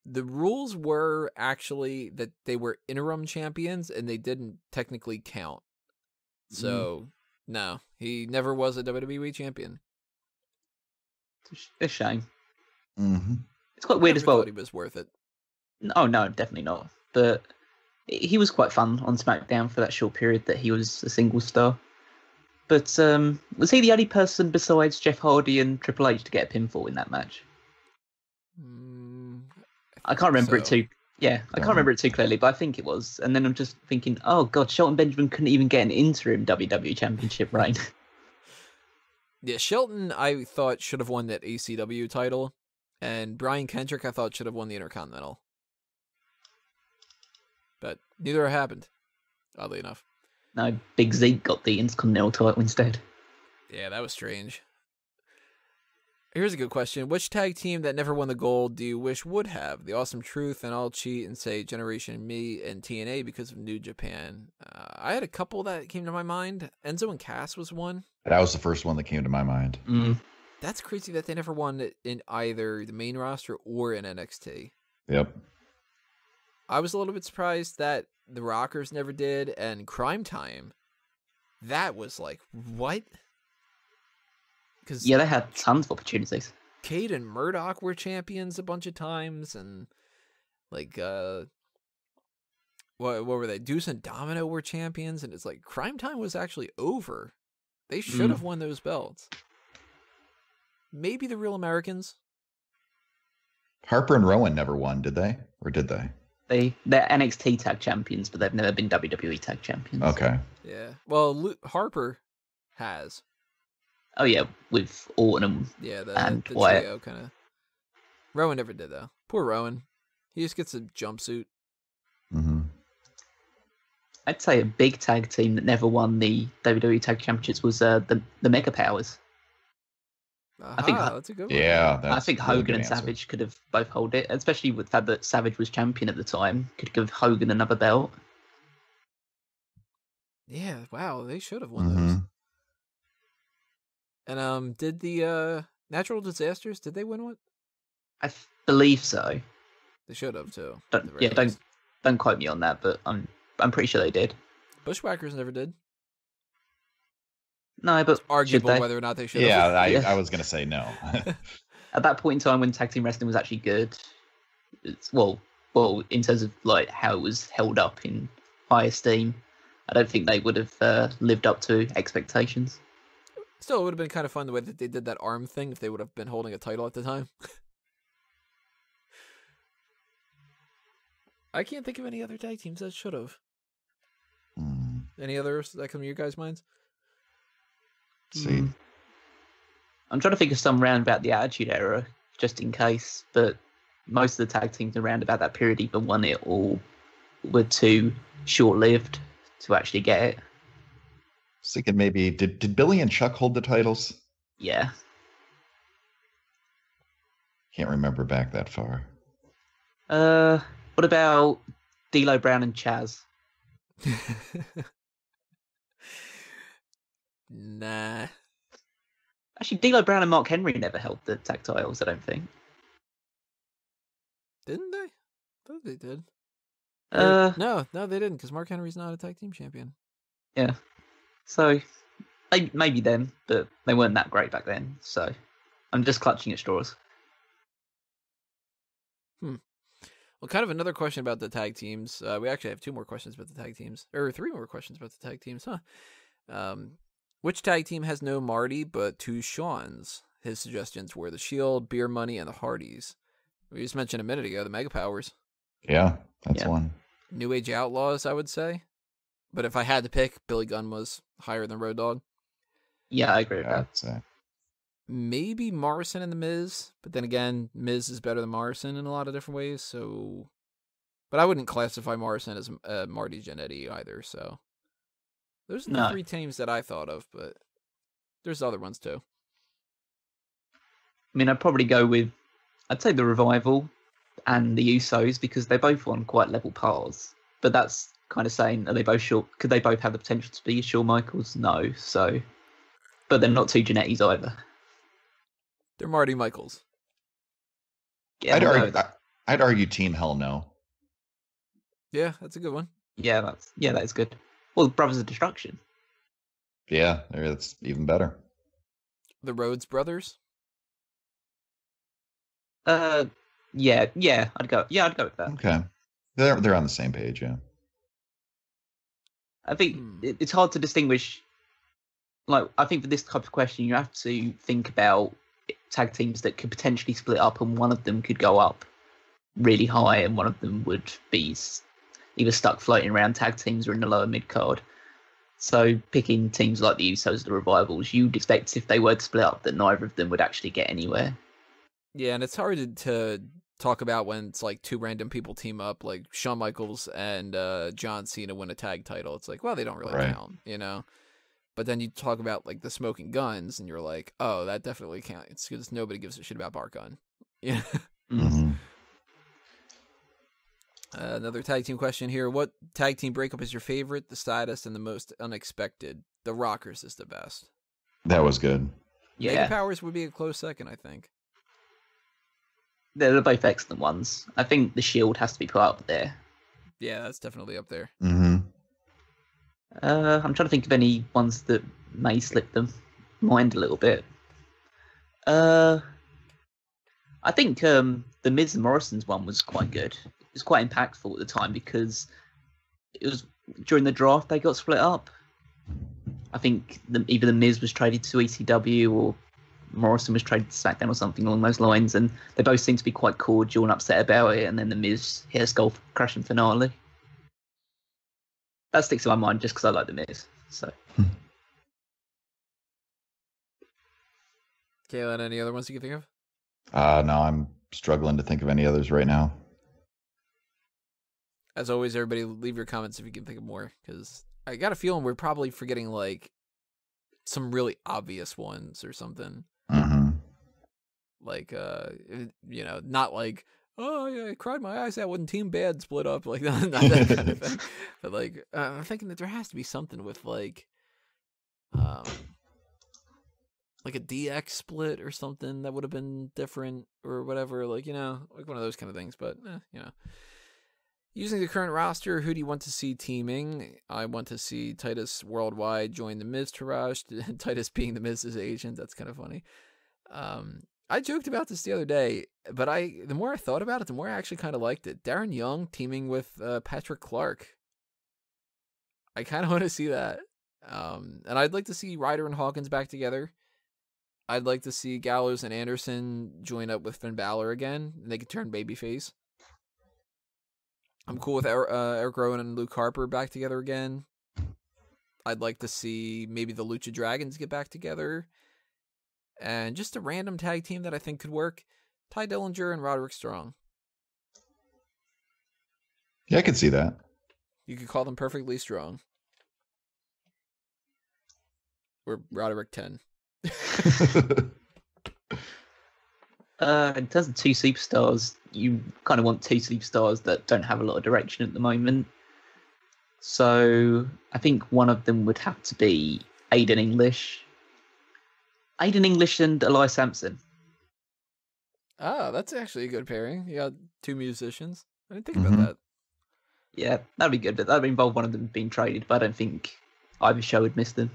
The rules were actually that they were interim champions and they didn't technically count. So, no, he never was a WWE champion. It's a shame. Mm-hmm. It's quite weird as well. Thought he was worth it. Oh, no, definitely not. But he was quite fun on SmackDown for that short period that he was a single star. But was he the only person besides Jeff Hardy and Triple H to get a pinfall in that match? I can't remember it too. Yeah, I can't remember it too clearly, but I think it was. And then I'm just thinking, oh god, Shelton Benjamin couldn't even get an interim WWE Championship reign. Yeah, Shelton I thought should have won that ACW title, and Brian Kendrick I thought should have won the Intercontinental. But neither happened, oddly enough. No, Big Zeke got the Intercontinental title instead. Yeah, that was strange. Here's a good question. Which tag team that never won the gold do you wish would have? The Awesome Truth, and I'll cheat and say Generation Me and TNA because of New Japan. I had a couple that came to my mind. Enzo and Cass was one. That was the first one that came to my mind. That's crazy that they never won it in either the main roster or in NXT. Yep. I was a little bit surprised that the Rockers never did, and Crime Time, that was like, what? Because Yeah, they had tons of opportunities. Cade and Murdoch were champions a bunch of times, and like, what were they? Deuce and Domino were champions, and it's like Crime Time was actually over. They should have won those belts. Maybe the Real Americans. Harper and Rowan never won, did they? Or did they? They're NXT tag champions, but they've never been WWE tag champions. Okay. Yeah. Well, Harper has. Oh yeah, with Orton Yeah, and the Wyatt. trio kind of. Rowan never did though. Poor Rowan. He just gets a jumpsuit. Mm-hmm. I'd say a big tag team that never won the WWE Tag Championships was the Mega Powers. Aha, I think- that's a good one. Yeah, I think a really Hogan good and answer. Savage could have both hold it, especially with the fact that Savage was champion at the time. Could give Hogan another belt. Yeah. Wow, they should have won Mm-hmm. those. And did the natural disasters? Did they win one? I believe so. They should have too. at Don't, the very yeah, least. don't quote me on that, but I'm pretty sure they did. Bushwhackers never did. No, but should Arguable they? whether or not they should. Yeah, have. Yeah. I was going to say no. At that point in time when tag team wrestling was actually good, it's well in terms of like how it was held up in high esteem, I don't think they would have lived up to expectations. Still, it would have been kind of fun the way that they did that arm thing if they would have been holding a title at the time. I can't think of any other tag teams that should have. Hmm. Any others that come to your guys' minds? Let's see. I'm trying to think of some round about the Attitude Era, just in case, but most of the tag teams around about that period either won it or were too short-lived to actually get it. I was thinking maybe did Billy and Chuck hold the titles? Yeah. Can't remember back that far. What about D'Lo Brown and Chaz? Nah. Actually, D'Lo Brown and Mark Henry never held the tag titles, I don't think. Didn't they? I thought they did. Uh, No, they didn't, because Mark Henry's not a tag team champion. yeah. So, maybe them, but they weren't that great back then, so I'm just clutching at straws. Well, kind of another question about the tag teams. We actually have 2 more questions about the tag teams, or 3 more questions about the tag teams, huh? Which tag team has no Marty but 2 Shawns? His suggestions were the Shield, Beer Money, and the Hardys. We just mentioned a minute ago the Mega Powers. Yeah, that's Yeah. one. New Age Outlaws, I would say. But if I had to pick, Billy Gunn was higher than Road Dogg. Yeah, I agree with Yeah, that. I'd say. Maybe Morrison and The Miz, but then again, Miz is better than Morrison in a lot of different ways, so... But I wouldn't classify Morrison as Marty Jannetty either, so... Those are the No. 3 teams that I thought of, but there's other ones too. I mean, I'd probably go with, I'd say the Revival and the Usos because they both won quite level paths. But that's kind of saying, are they both short? Could they both have the potential to be Shawn Michaels? No. So, but they're not 2 Jannettis either. They're Marty Michaels. Yeah, I'd we'll go argue. with that. I'd argue Team Hell No. Yeah, that's a good one. Yeah, that is good. Well, Brothers of Destruction. Yeah, that's even better. The Rhodes Brothers. Yeah, I'd go with that. Okay, they're on the same page. Yeah. I think Hmm. it's hard to distinguish. Like, I think for this type of question, you have to think about tag teams that could potentially split up, and one of them could go up really high, and one of them would be either stuck floating around tag teams or in the lower mid card. So, picking teams like the Usos, the Revivals, you'd expect if they were to split up that neither of them would actually get anywhere. Yeah, and it's hard to talk about when it's like 2 random people team up, like Shawn Michaels and John Cena win a tag title. It's like, well, they don't really Right. count, you know? But then you talk about like the Smoking Guns, and you're like, oh, that definitely counts because nobody gives a shit about Bart Gunn. Yeah. Mm-hmm. Another tag team question here. What tag team breakup is your favorite, the saddest, and the most unexpected? The Rockers is the best. That was good. Mega Yeah, Powers would be a close second, I think. they're both excellent ones. I think the Shield has to be put up there. Yeah, that's definitely up there. Mm-hmm. I'm trying to think of any ones that may slip them mind a little bit. I think the Miz and Morrison's one was quite good. It was quite impactful at the time because it was during the draft they got split up. I think either the Miz was traded to ECW or Morrison was traded to SmackDown or something along those lines, and they both seemed to be quite cordial and upset about it. And then the Miz hit a skull crashing finale. That sticks in my mind just because I like the Miz. So, Kaylin, any other ones you can think of? No, I'm struggling to think of any others right now. As always, everybody leave your comments if you can think of more, because I got a feeling we're probably forgetting like some really obvious ones or something. Mm-hmm. Like, not like, oh yeah, I cried my eyes out when Team Bad split up, like not that kind of thing. But like, I'm thinking that there has to be something with like a DX split or something that would have been different or whatever. Like, like one of those kind of things. But using the current roster, who do you want to see teaming? I want to see Titus Worldwide join the Miz Taraj, Titus being the Miz's agent. That's kind of funny. I joked about this the other day, but the more I thought about it, the more I actually kind of liked it. Darren Young teaming with Patrick Clark. I kind of want to see that. And I'd like to see Ryder and Hawkins back together. I'd like to see Gallows and Anderson join up with Finn Balor again, and they could turn babyface. I'm cool with Eric Rowan and Luke Harper back together again. I'd like to see maybe the Lucha Dragons get back together. And just a random tag team that I think could work. Ty Dillinger and Roderick Strong. Yeah, I could see that. You could call them Perfectly Strong. Or Roderick 10. in terms of two superstars, you kind of want two superstars that don't have a lot of direction at the moment. So I think one of them would have to be Aiden English. Aiden English and Elias Sampson. Ah, that's actually a good pairing. You got two musicians. I didn't think about that. Yeah, that'd be good, but that would involve one of them being traded, but I don't think either show would miss them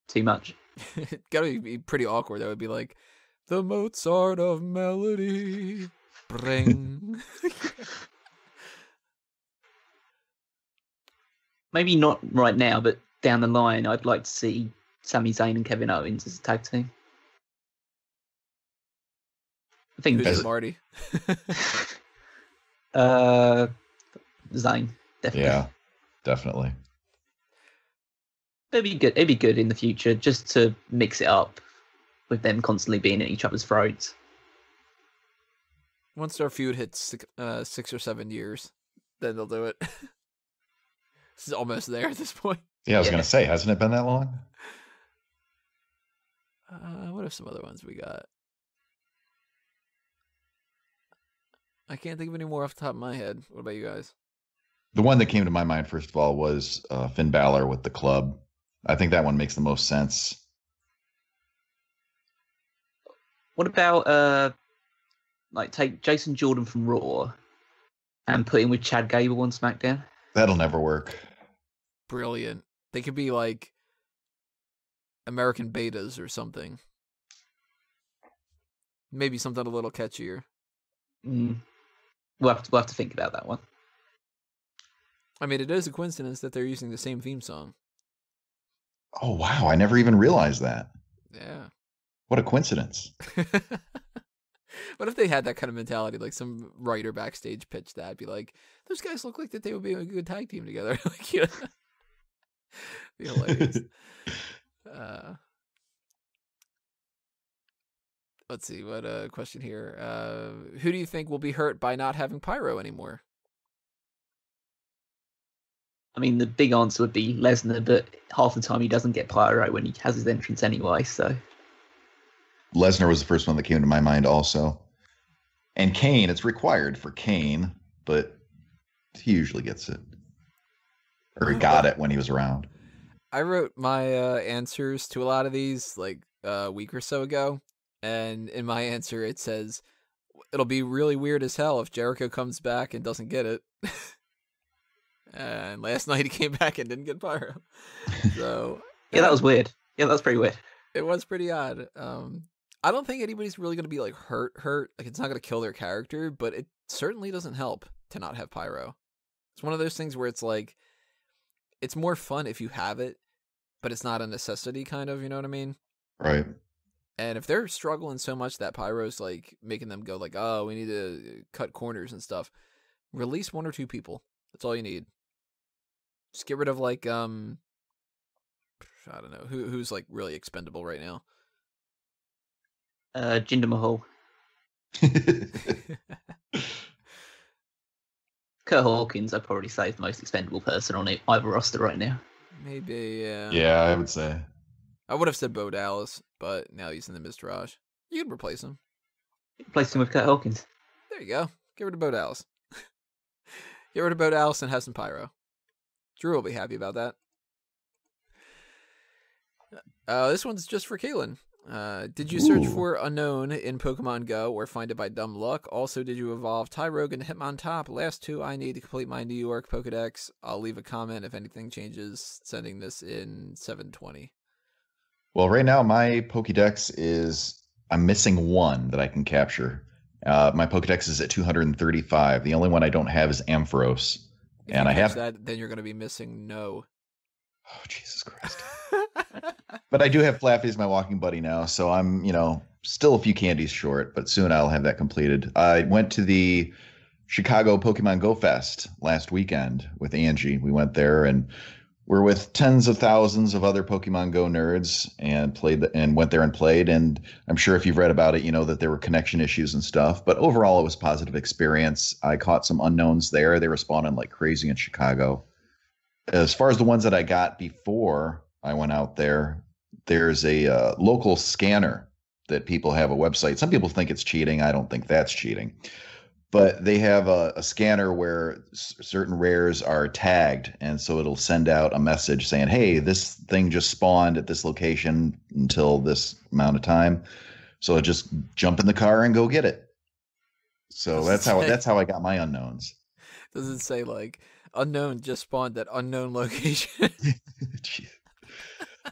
too much. It gotta be pretty awkward. That would be like, the Mozart of melody. Bring. Maybe not right now, but down the line, I'd like to see Sami Zayn and Kevin Owens as a tag team. I think Who's Marty? Zayn, definitely. Yeah, definitely. It'd be good. It'd be good in the future just to mix it up with them constantly being at each other's throats. Once their feud hits 6 or 7 years, then they'll do it. This is almost there at this point. Yeah, I was going to say, hasn't it been that long? What are some other ones we got? I can't think of any more off the top of my head. What about you guys? The one that came to my mind, first of all, was Finn Balor with the club. I think that one makes the most sense. What about take Jason Jordan from Raw and put him with Chad Gable on SmackDown? That'll never work. Brilliant. They could be like American betas or something. Maybe something a little catchier. We'll have to think about that one. I mean, it is a coincidence that they're using the same theme song. Oh, wow. I never even realized that. Yeah. What a coincidence. What if they had that kind of mentality? Like some writer backstage pitched that. Be like, those guys look like that they would be a good tag team together. Like, be hilarious. Let's see. What question here. Who do you think will be hurt by not having Pyro anymore? I mean, the big answer would be Lesnar, but half the time he doesn't get Pyro when he has his entrance anyway, so... Lesnar was the first one that came to my mind also. And Kane, it's required for Kane, but he usually gets it. Or he got it when he was around. I wrote my answers to a lot of these like a week or so ago, and in my answer it says, it'll be really weird as hell if Jericho comes back and doesn't get it. And last night he came back and didn't get pyro. So Yeah, that was weird. Yeah, that's pretty weird. it was pretty odd. I don't think anybody's really going to be like hurt. Like it's not going to kill their character, but it certainly doesn't help to not have pyro. It's one of those things where it's like, it's more fun if you have it, but it's not a necessity kind of, you know what I mean? Right. And if they're struggling so much that pyro's like making them go like, oh, we need to cut corners and stuff, release 1 or 2 people. That's all you need. Just get rid of like, I don't know, who's like really expendable right now. Jinder Mahal. Kurt Hawkins, I'd probably say, is the most expendable person on either roster right now. Maybe, yeah. Yeah, I would say. I would have said Bo Dallas, but now he's in the Miztourage. You can replace him. Replace him with Kurt Hawkins. There you go. Get rid of Bo Dallas. Get rid of Bo Dallas and have some pyro. Drew will be happy about that. This one's just for Kaylin. Did you search for Unknown in Pokemon Go or find it by dumb luck? Also, did you evolve Tyrogue and Hitmontop? Last 2 I need to complete my New York Pokedex. I'll leave a comment if anything changes. Sending this in 720. Well, right now my Pokedex is, I'm missing 1 that I can capture. My Pokedex is at 235. The only one I don't have is Ampharos. If and you I have that, then you're going to be missing no. Oh, Jesus Christ. But I do have Flaffy as my walking buddy now, so I'm, still a few candies short, but soon I'll have that completed. I went to the Chicago Pokemon Go Fest last weekend with Angie. We went there and we're with tens of thousands of other Pokemon Go nerds and went there and played. And I'm sure if you've read about it, you know that there were connection issues and stuff. But overall, it was a positive experience. I caught some unknowns there. They were spawning like crazy in Chicago. As far as the ones that I got before I went out there, there's a local scanner that people have a website. Some people think it's cheating. I don't think that's cheating. But they have a scanner where certain rares are tagged. And so it'll send out a message saying, hey, this thing just spawned at this location until this amount of time. So just jump in the car and go get it. So that's how I got my unknowns. Does it say like unknown just spawned at unknown location?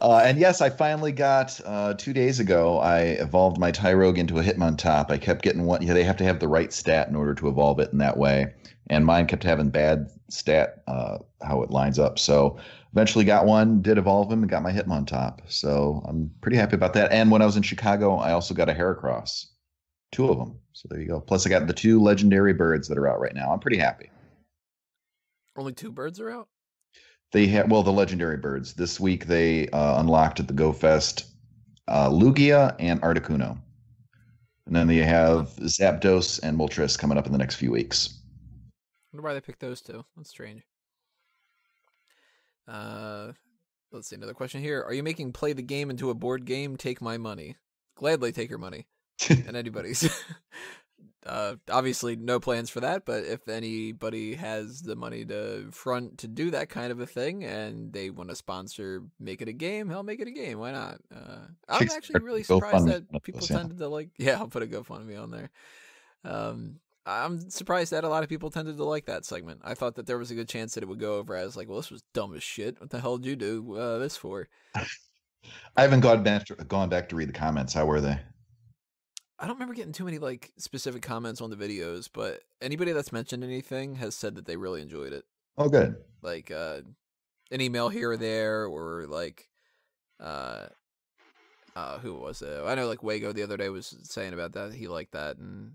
And yes, I finally got 2 days ago. I evolved my Tyrogue into a Hitmontop. I kept getting one. They have to have the right stat in order to evolve it in that way. And mine kept having bad stat how it lines up. So eventually got one, did evolve him, and got my Hitmontop. So I'm pretty happy about that. And when I was in Chicago, I also got a Heracross, 2 of them. So there you go. Plus I got the 2 legendary birds that are out right now. I'm pretty happy. Only 2 birds are out? They have, the legendary birds. This week they unlocked at the Go Fest Lugia and Articuno. And then they have Zapdos and Moltres coming up in the next few weeks. I wonder why they picked those 2. That's strange. Let's see, another question here. Are you making play the game into a board game? Take my money. Gladly take your money. And anybody's. Obviously no plans for that, but if anybody has the money to front to do that kind of a thing and they want to sponsor Make It a Game, hell, make it a game. Why not? I'm actually really surprised that people tended to like, I'll put a GoFundMe on there. I'm surprised that a lot of people tended to like that segment. I thought that there was a good chance that it would go over as like, well, this was dumb as shit. What the hell did you do this for? I haven't gone back to read the comments. How were they? I don't remember getting too many like specific comments on the videos, but anybody that's mentioned anything has said that they really enjoyed it. Oh, good. Like an email here or there, or like who was it? I know like Wago the other day was saying about that. He liked that, and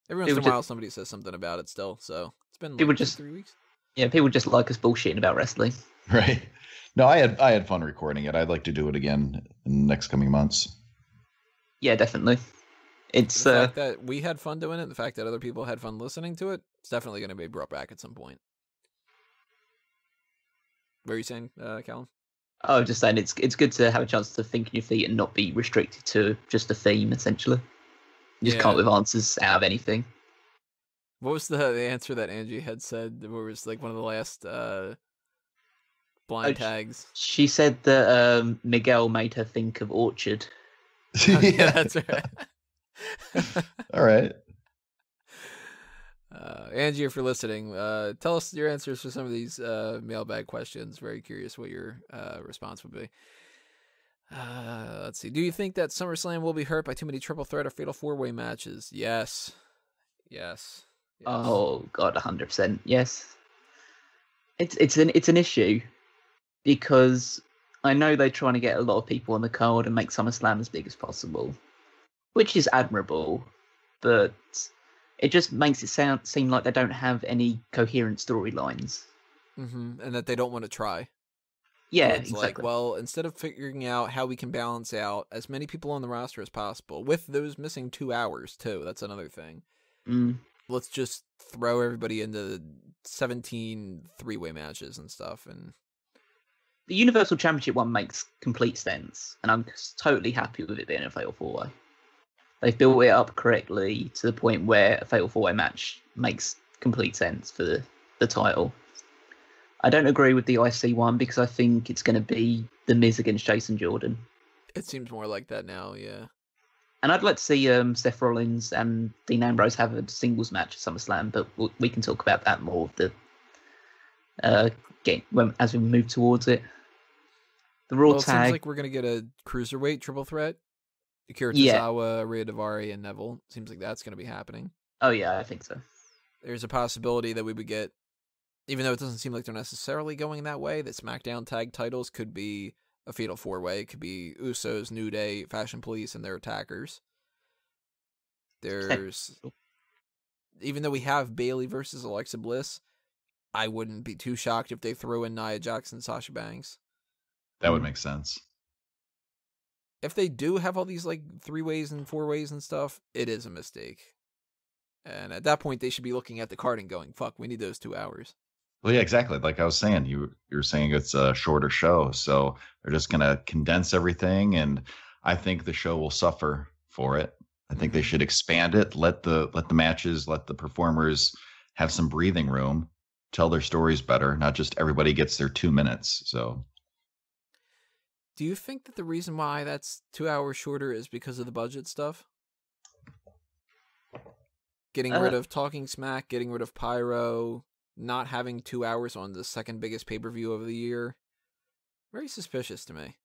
every once in a while somebody says something about it still. So it's been like 3 weeks. Yeah, people just like us bullshitting about wrestling. Right. No, I had fun recording it. I'd like to do it again in the next coming months. Yeah, definitely. It's the fact that we had fun doing it, the fact that other people had fun listening to it, it's definitely going to be brought back at some point. What are you saying, Callum? I was just saying it's good to have a chance to think on your feet and not be restricted to just a theme, essentially. You just come up with answers out of anything. What was the answer that Angie had said? Where it was like one of the last blind tags. She said that Miguel made her think of Orchard. Yeah, that's right. All right. Angie, if you're listening, tell us your answers for some of these mailbag questions. Very curious what your response would be. Let's see. Do you think that SummerSlam will be hurt by too many triple threat or fatal four-way matches? Yes. Oh God, 100%. Yes. It's an issue because I know they're trying to get a lot of people on the card and make SummerSlam as big as possible, which is admirable, but it just makes it seem like they don't have any coherent storylines. Mm-hmm. And that they don't want to try. Yeah, so it's exactly. like, well, instead of figuring out how we can balance out as many people on the roster as possible, with those missing 2 hours too, that's another thing. Let's just throw everybody into 17 three-way matches and stuff. And the Universal Championship one makes complete sense, and I'm totally happy with it being a fatal four-way. They've built it up correctly to the point where a fatal four-way match makes complete sense for the title. I don't agree with the IC one because I think it's going to be The Miz against Jason Jordan. It seems more like that now, yeah. And I'd like to see Seth Rollins and Dean Ambrose have a singles match at SummerSlam, but we can talk about that more of the game as we move towards it. The Raw It tag. seems like we're going to get a cruiserweight triple threat. Akira Tozawa, Yeah. Rhea Daivari, and Neville. Seems like that's going to be happening. Oh, yeah, I think so. There's a possibility that we would get, even though it doesn't seem like they're necessarily going that way, that SmackDown tag titles could be a fatal four-way. It could be Usos, New Day, Fashion Police, and their attackers. There's, even though we have Bayley versus Alexa Bliss, I wouldn't be too shocked if they throw in Nia Jax and Sasha Banks. That would make sense. If they do have all these like 3-ways and 4-ways and stuff, it is a mistake. And at that point, they should be looking at the card and going, fuck, we need those 2 hours. Well, yeah, exactly. Like I was saying, you were saying it's a shorter show, so they're just going to condense everything, and I think the show will suffer for it. I think they should expand it, let the matches, let the performers have some breathing room, tell their stories better, not just everybody gets their 2 minutes. So, do you think that the reason why that's 2 hours shorter is because of the budget stuff? Getting rid of Talking Smack, getting rid of Pyro, not having 2 hours on the second biggest pay-per-view of the year. Very suspicious to me.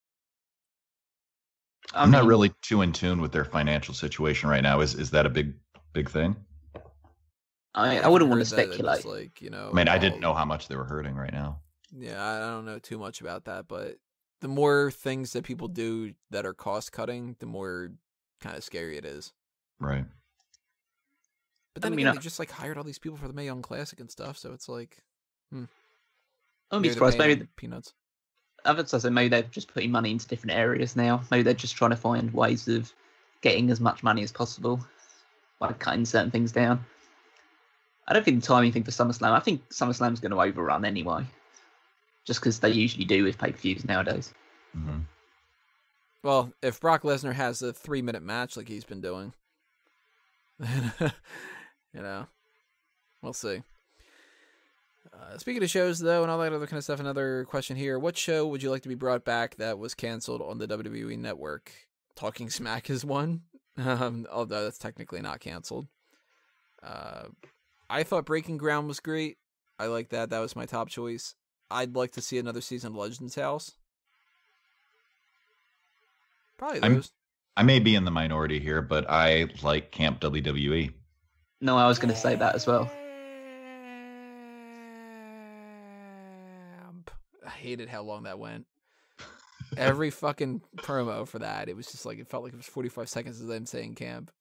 I'm not really too in tune with their financial situation right now. Is that a big thing? I wouldn't want to speculate. Like, you know, I mean, I didn't know how much they were hurting right now. Yeah, I don't know too much about that, but the more things that people do that are cost-cutting, the more kind of scary it is. Right. But then again, they just like hired all these people for the Mae Young Classic and stuff, so it's like, I wouldn't be surprised. Maybe peanuts. I would say maybe they're just putting money into different areas now. Maybe they're just trying to find ways of getting as much money as possible by cutting certain things down. I don't think the timing thing for SummerSlam. I think SummerSlam's going to overrun anyway, just because they usually do with pay-per-views nowadays. Mm-hmm. Well, if Brock Lesnar has a 3-minute match like he's been doing, you know, we'll see. Speaking of shows, though, and all that other kind of stuff, another question here. What show would you like to be brought back that was canceled on the WWE Network? Talking Smack is one, although that's technically not canceled. I thought Breaking Ground was great. I like that. That was my top choice. I'd like to see another season of Legends House. Probably those. I may be in the minority here, but I like Camp WWE. No, I was going to say that as well. I hated how long that went. Every fucking promo for that, it was just like, it felt like it was 45 seconds of them saying camp.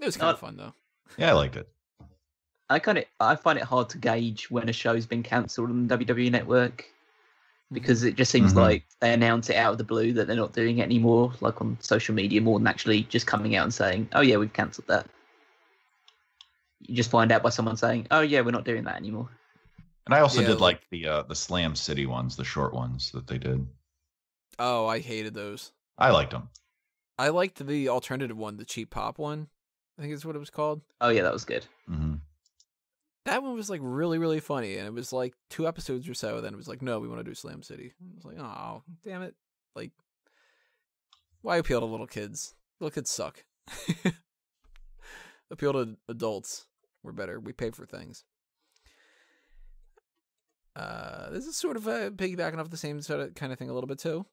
It was kind of fun, though. Yeah, I liked it. I find it hard to gauge when a show's been cancelled on the WWE Network, because it just seems like they announce it out of the blue that they're not doing it anymore, like on social media, more than actually just coming out and saying, oh yeah, we've cancelled that. You just find out by someone saying, oh yeah, we're not doing that anymore. And I also did like the Slam City ones, the short ones that they did. Oh, I hated those. I liked them. I liked the alternative one, the cheap pop one, I think is what it was called. Oh yeah, that was good. Mm-hmm. That one was like really, really funny, and it was like 2 episodes or so. Then it was like, no, we want to do Slam City. I was like, oh, damn it! Like, why appeal to little kids? Little kids suck. appeal to adults. We're better. We pay for things. This is sort of piggybacking off the same sort of kind of thing a little bit too.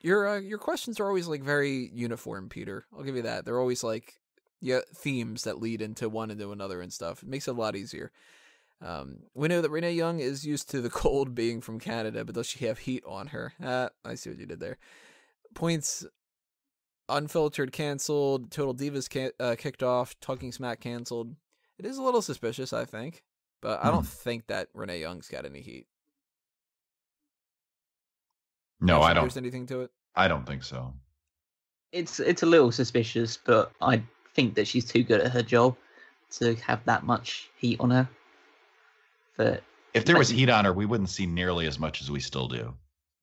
Your questions are always like very uniform, Peter. I'll give you that. They're always like themes that lead into one into another and stuff. It makes it a lot easier. We know that Renee Young is used to the cold being from Canada, but does she have heat on her? I see what you did there. Points Unfiltered canceled. Total Divas kicked off. Talking Smack canceled. It is a little suspicious, I think, but I don't think that Renee Young's got any heat. No, I don't. There's anything to it? I don't think so. It's a little suspicious, but I think that she's too good at her job to have that much heat on her. But if there was heat on her, we wouldn't see nearly as much as we still do.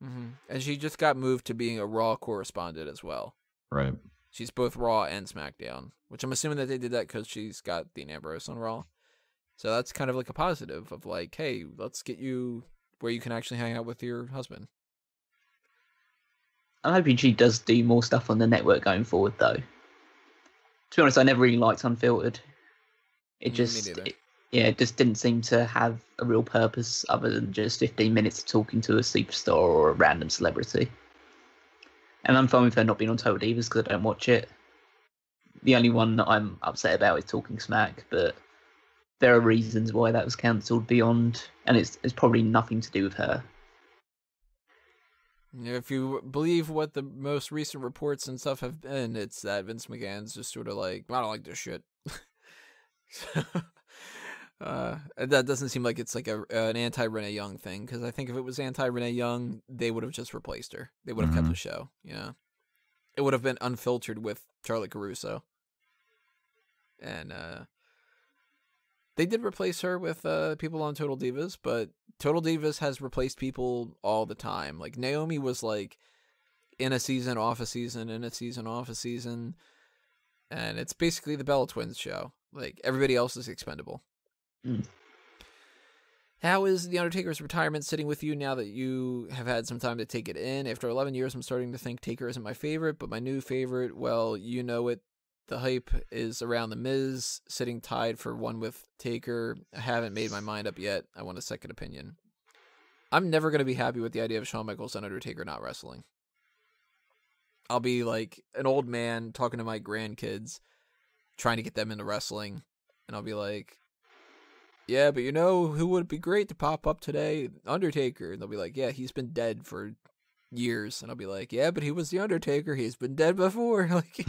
Mm-hmm. And she just got moved to being a Raw correspondent as well. Right. She's both Raw and SmackDown, which I'm assuming that they did that because she's got Dean Ambrose on Raw. So that's kind of like a positive of like, hey, let's get you where you can actually hang out with your husband. I'm hoping she does do more stuff on the network going forward, though. To be honest, I never really liked Unfiltered. It just, it just didn't seem to have a real purpose other than just 15 minutes of talking to a superstar or a random celebrity. And I'm fine with her not being on Total Divas because I don't watch it. The only one that I'm upset about is Talking Smack, but there are reasons why that was cancelled beyond, and it's probably nothing to do with her. If you believe what the most recent reports and stuff have been, it's that Vince McMahon's just sort of like, I don't like this shit. That doesn't seem like it's like an anti-Renee Young thing, because I think if it was anti-Renee Young, they would have just replaced her. They would have kept the show, It would have been Unfiltered with Charlotte Caruso. And they did replace her with people on Total Divas, but Total Divas has replaced people all the time. Like, Naomi was like in a season, off a season, in a season, off a season. And it's basically the Bella Twins show. Like, everybody else is expendable. How is The Undertaker's retirement sitting with you now that you have had some time to take it in? After 11 years, I'm starting to think Taker isn't my favorite, but my new favorite, well, you know it. The hype is around The Miz, sitting tied for one with Taker. I haven't made my mind up yet. I want a second opinion. I'm never going to be happy with the idea of Shawn Michaels and Undertaker not wrestling. I'll be like an old man talking to my grandkids, trying to get them into wrestling, and I'll be like, yeah, but you know who would be great to pop up today? Undertaker. And they'll be like, yeah, he's been dead for years. And I'll be like, yeah, but he was the Undertaker. He's been dead before. Like,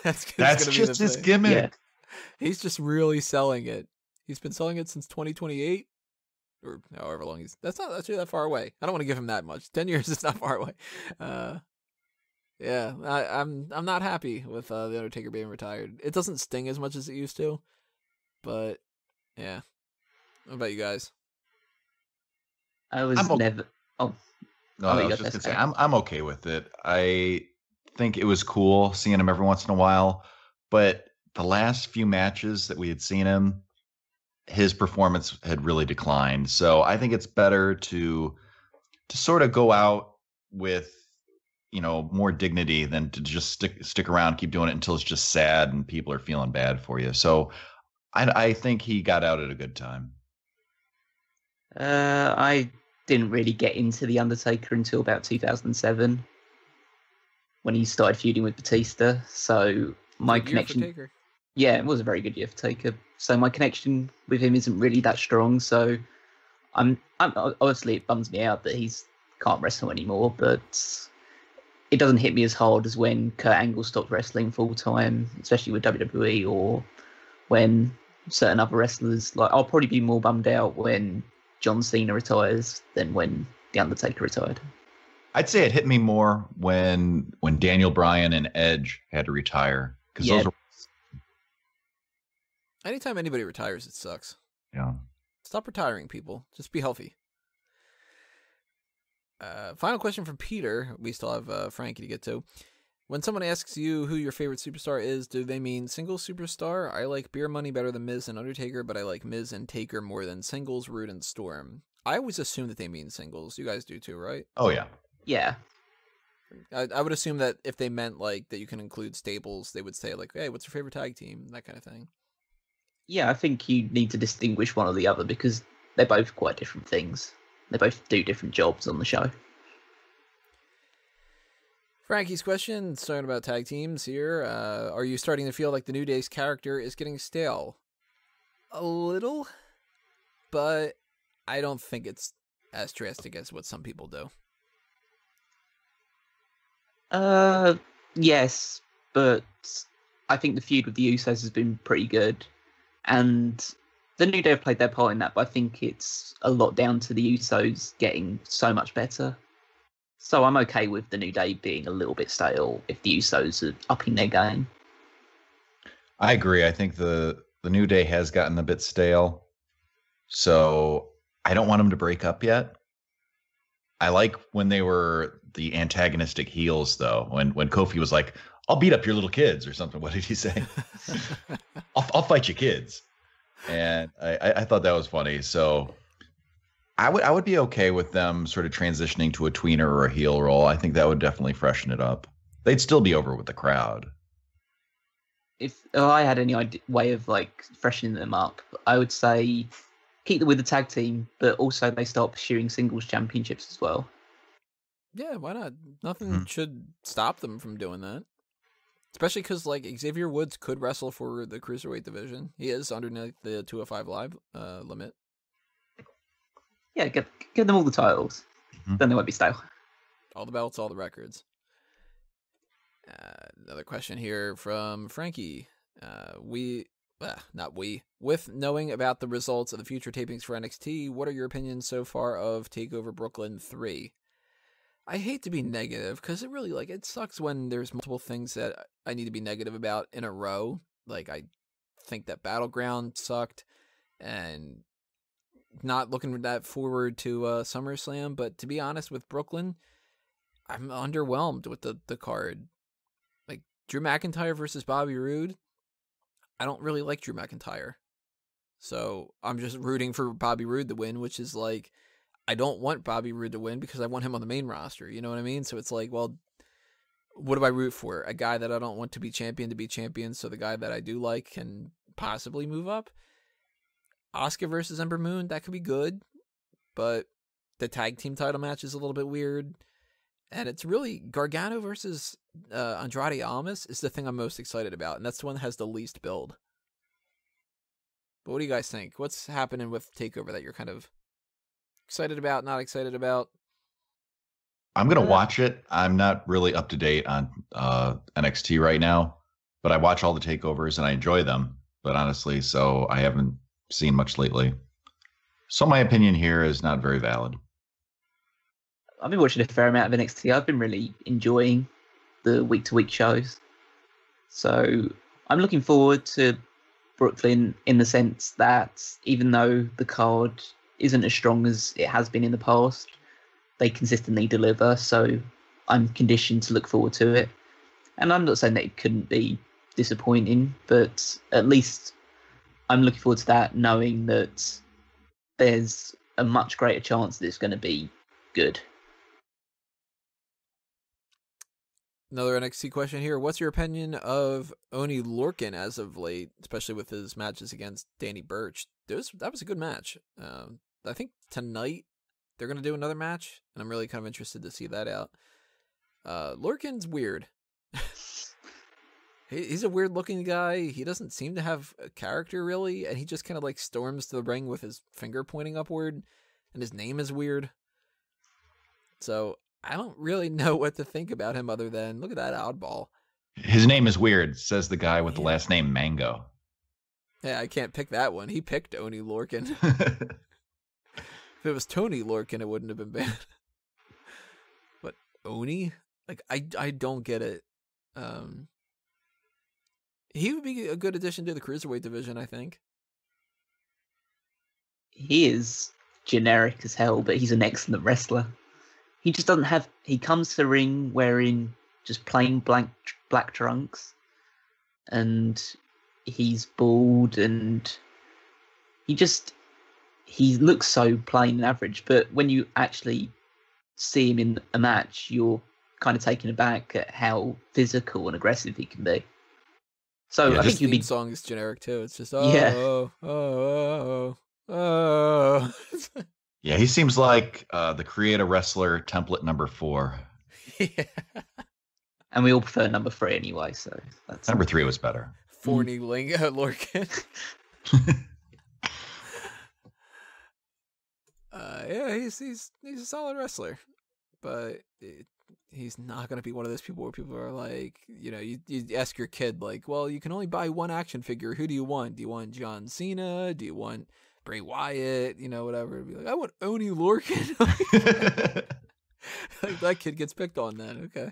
that's just his gimmick. Yeah. He's just really selling it. He's been selling it since 2028, or however long that's not actually that far away. I don't want to give him that much. 10 years is not far away. Yeah, I'm not happy with the Undertaker being retired. It doesn't sting as much as it used to, but yeah. What about you guys? I was never. Oh, no, I was just gonna say I'm okay with it. I think it was cool seeing him every once in a while, but the last few matches that we had seen him, his performance had really declined. So I think it's better to sort of go out with, more dignity than to just stick around, keep doing it until it's just sad and people are feeling bad for you. So I think he got out at a good time. I didn't really get into The Undertaker until about 2007 when he started feuding with Batista. So my connection, yeah, it was a very good year for Taker. So my connection with him isn't really that strong. So I'm obviously it bums me out that he's can't wrestle anymore, but it doesn't hit me as hard as when Kurt Angle stopped wrestling full time, especially with WWE, or when certain other wrestlers. Like, I'll probably be more bummed out when John Cena retires than when The Undertaker retired. I'd say it hit me more when Daniel Bryan and Edge had to retire, because those were. Anytime anybody retires, it sucks. Yeah. Stop retiring, people. Just be healthy. Final question from Peter. We still have Frankie to get to. When someone asks you who your favorite superstar is, do they mean single superstar? I like Beer Money better than Miz and Undertaker, but I like Miz and Taker more than singles, Roode and Storm. I always assume that they mean singles. You guys do too, right? Oh, yeah. Yeah. I would assume that if they meant like that you can include stables, they would say like, hey, what's your favorite tag team? That kind of thing. Yeah, I think you need to distinguish one or the other because they're both quite different things. They both do different jobs on the show. Frankie's question, talking about tag teams here. Are you starting to feel like the New Day's character is getting stale? A little, but I don't think it's as drastic as what some people do. Yes, but I think the feud with the Usos has been pretty good, and the New Day have played their part in that. But I think it's a lot down to the Usos getting so much better. So I'm okay with the New Day being a little bit stale if the Usos are upping their game. I agree. I think the New Day has gotten a bit stale, so I don't want them to break up yet. I like when they were the antagonistic heels, though. When Kofi was like, "I'll beat up your little kids" or something. What did he say? I'll fight your kids, and I thought that was funny. So I would be okay with them sort of transitioning to a tweener or a heel role. I think that would definitely freshen it up. They'd still be over with the crowd. If I had any way of like freshening them up, I would say keep them with the tag team, but also they start pursuing singles championships as well. Yeah, why not? Nothing should stop them from doing that. Especially because like Xavier Woods could wrestle for the cruiserweight division. He is underneath the 205 live limit. Yeah, give them all the titles. Then they won't be stale. All the belts, all the records. Another question here from Frankie. With knowing about the results of the future tapings for NXT, what are your opinions so far of TakeOver Brooklyn 3? I hate to be negative because it really it sucks when there's multiple things that I need to be negative about in a row. Like I think that Battleground sucked and not looking that forward to SummerSlam, but to be honest with Brooklyn, I'm underwhelmed with the card. Like Drew McIntyre versus Bobby Roode, I don't really like Drew McIntyre. So I'm just rooting for Bobby Roode to win, which is like, I don't want Bobby Roode to win because I want him on the main roster. You know what I mean? So it's like, well, what do I root for? A guy that I don't want to be champion, so the guy that I do like can possibly move up? Asuka versus Ember Moon, that could be good, but the tag team title match is a little bit weird. And it's really Gargano versus Andrade Almas is the thing I'm most excited about, and that's the one that has the least build. But what do you guys think? What's happening with TakeOver that you're kind of excited about, not excited about? I'm going to watch it. I'm not really up to date on NXT right now, but I watch all the takeovers and I enjoy them. But honestly, so I haven't seen much lately. So my opinion here is not very valid. I've been watching a fair amount of NXT. I've been really enjoying the week-to-week shows. So I'm looking forward to Brooklyn in the sense that even though the card isn't as strong as it has been in the past, they consistently deliver. So I'm conditioned to look forward to it. And I'm not saying that it couldn't be disappointing, but at least I'm looking forward to that, knowing that there's a much greater chance that it's going to be good. Another NXT question here. What's your opinion of Oni Lorcan as of late, especially with his matches against Danny Burch? That was a good match. I think tonight they're going to do another match, and I'm really kind of interested to see that out. Lorcan's weird. He's a weird-looking guy. He doesn't seem to have a character, really, and he just kind of like storms the ring with his finger pointing upward, and his name is weird. So I don't really know what to think about him other than, look at that oddball. His name is weird, says the guy with the last name Mango. Yeah, I can't pick that one. He picked Oni Lorcan. If it was Tony Lorcan, it wouldn't have been bad. But Oni? Like, I don't get it. He would be a good addition to the Cruiserweight division, I think. He is generic as hell, but he's an excellent wrestler. He just doesn't have... He comes to the ring wearing just plain black trunks. And he's bald and he looks so plain and average. But when you actually see him in a match, you're kind of taken aback at how physical and aggressive he can be. So Yeah, I His think you'd theme be song is generic too. It's just Yeah. oh. Yeah, he seems like the create a wrestler template number 4. Yeah. and we all prefer number 3 anyway, so that's Number 3 was better. Forney Lorcan. Yeah, he's a solid wrestler, but he's not gonna be one of those people where people are like, you ask your kid like, well, you can only buy one action figure. Who do you want? Do you want John Cena? Do you want Bray Wyatt? Whatever. It'd be like, I want Oni Lorcan. Like that kid gets picked on then. Okay.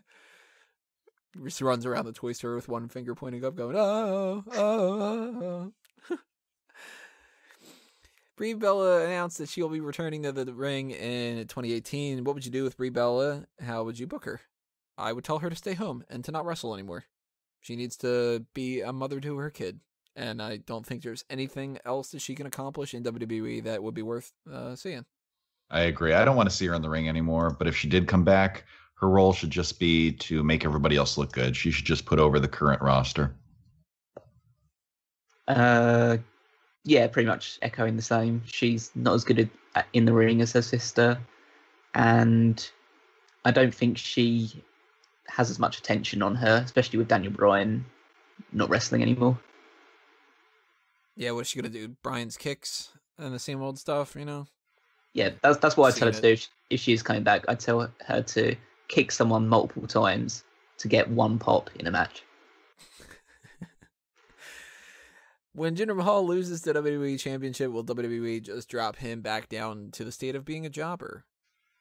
He just runs around the toy store with one finger pointing up, going, oh. Brie Bella announced that she will be returning to the ring in 2018. What would you do with Brie Bella? How would you book her? I would tell her to stay home and to not wrestle anymore. She needs to be a mother to her kid. And I don't think there's anything else that she can accomplish in WWE that would be worth seeing. I agree. I don't want to see her in the ring anymore, but if she did come back, her role should just be to make everybody else look good. She should just put over the current roster. Yeah, pretty much echoing the same. She's not as good in the ring as her sister, and I don't think she has as much attention on her, especially with Daniel Bryan not wrestling anymore. Yeah, what is she going to do? Bryan's kicks and the same old stuff, Yeah, that's what I'd tell her Seen to do if she is coming back. I'd tell her to kick someone multiple times to get one pop in a match. When Jinder Mahal loses the WWE Championship, will WWE just drop him back down to the state of being a jobber?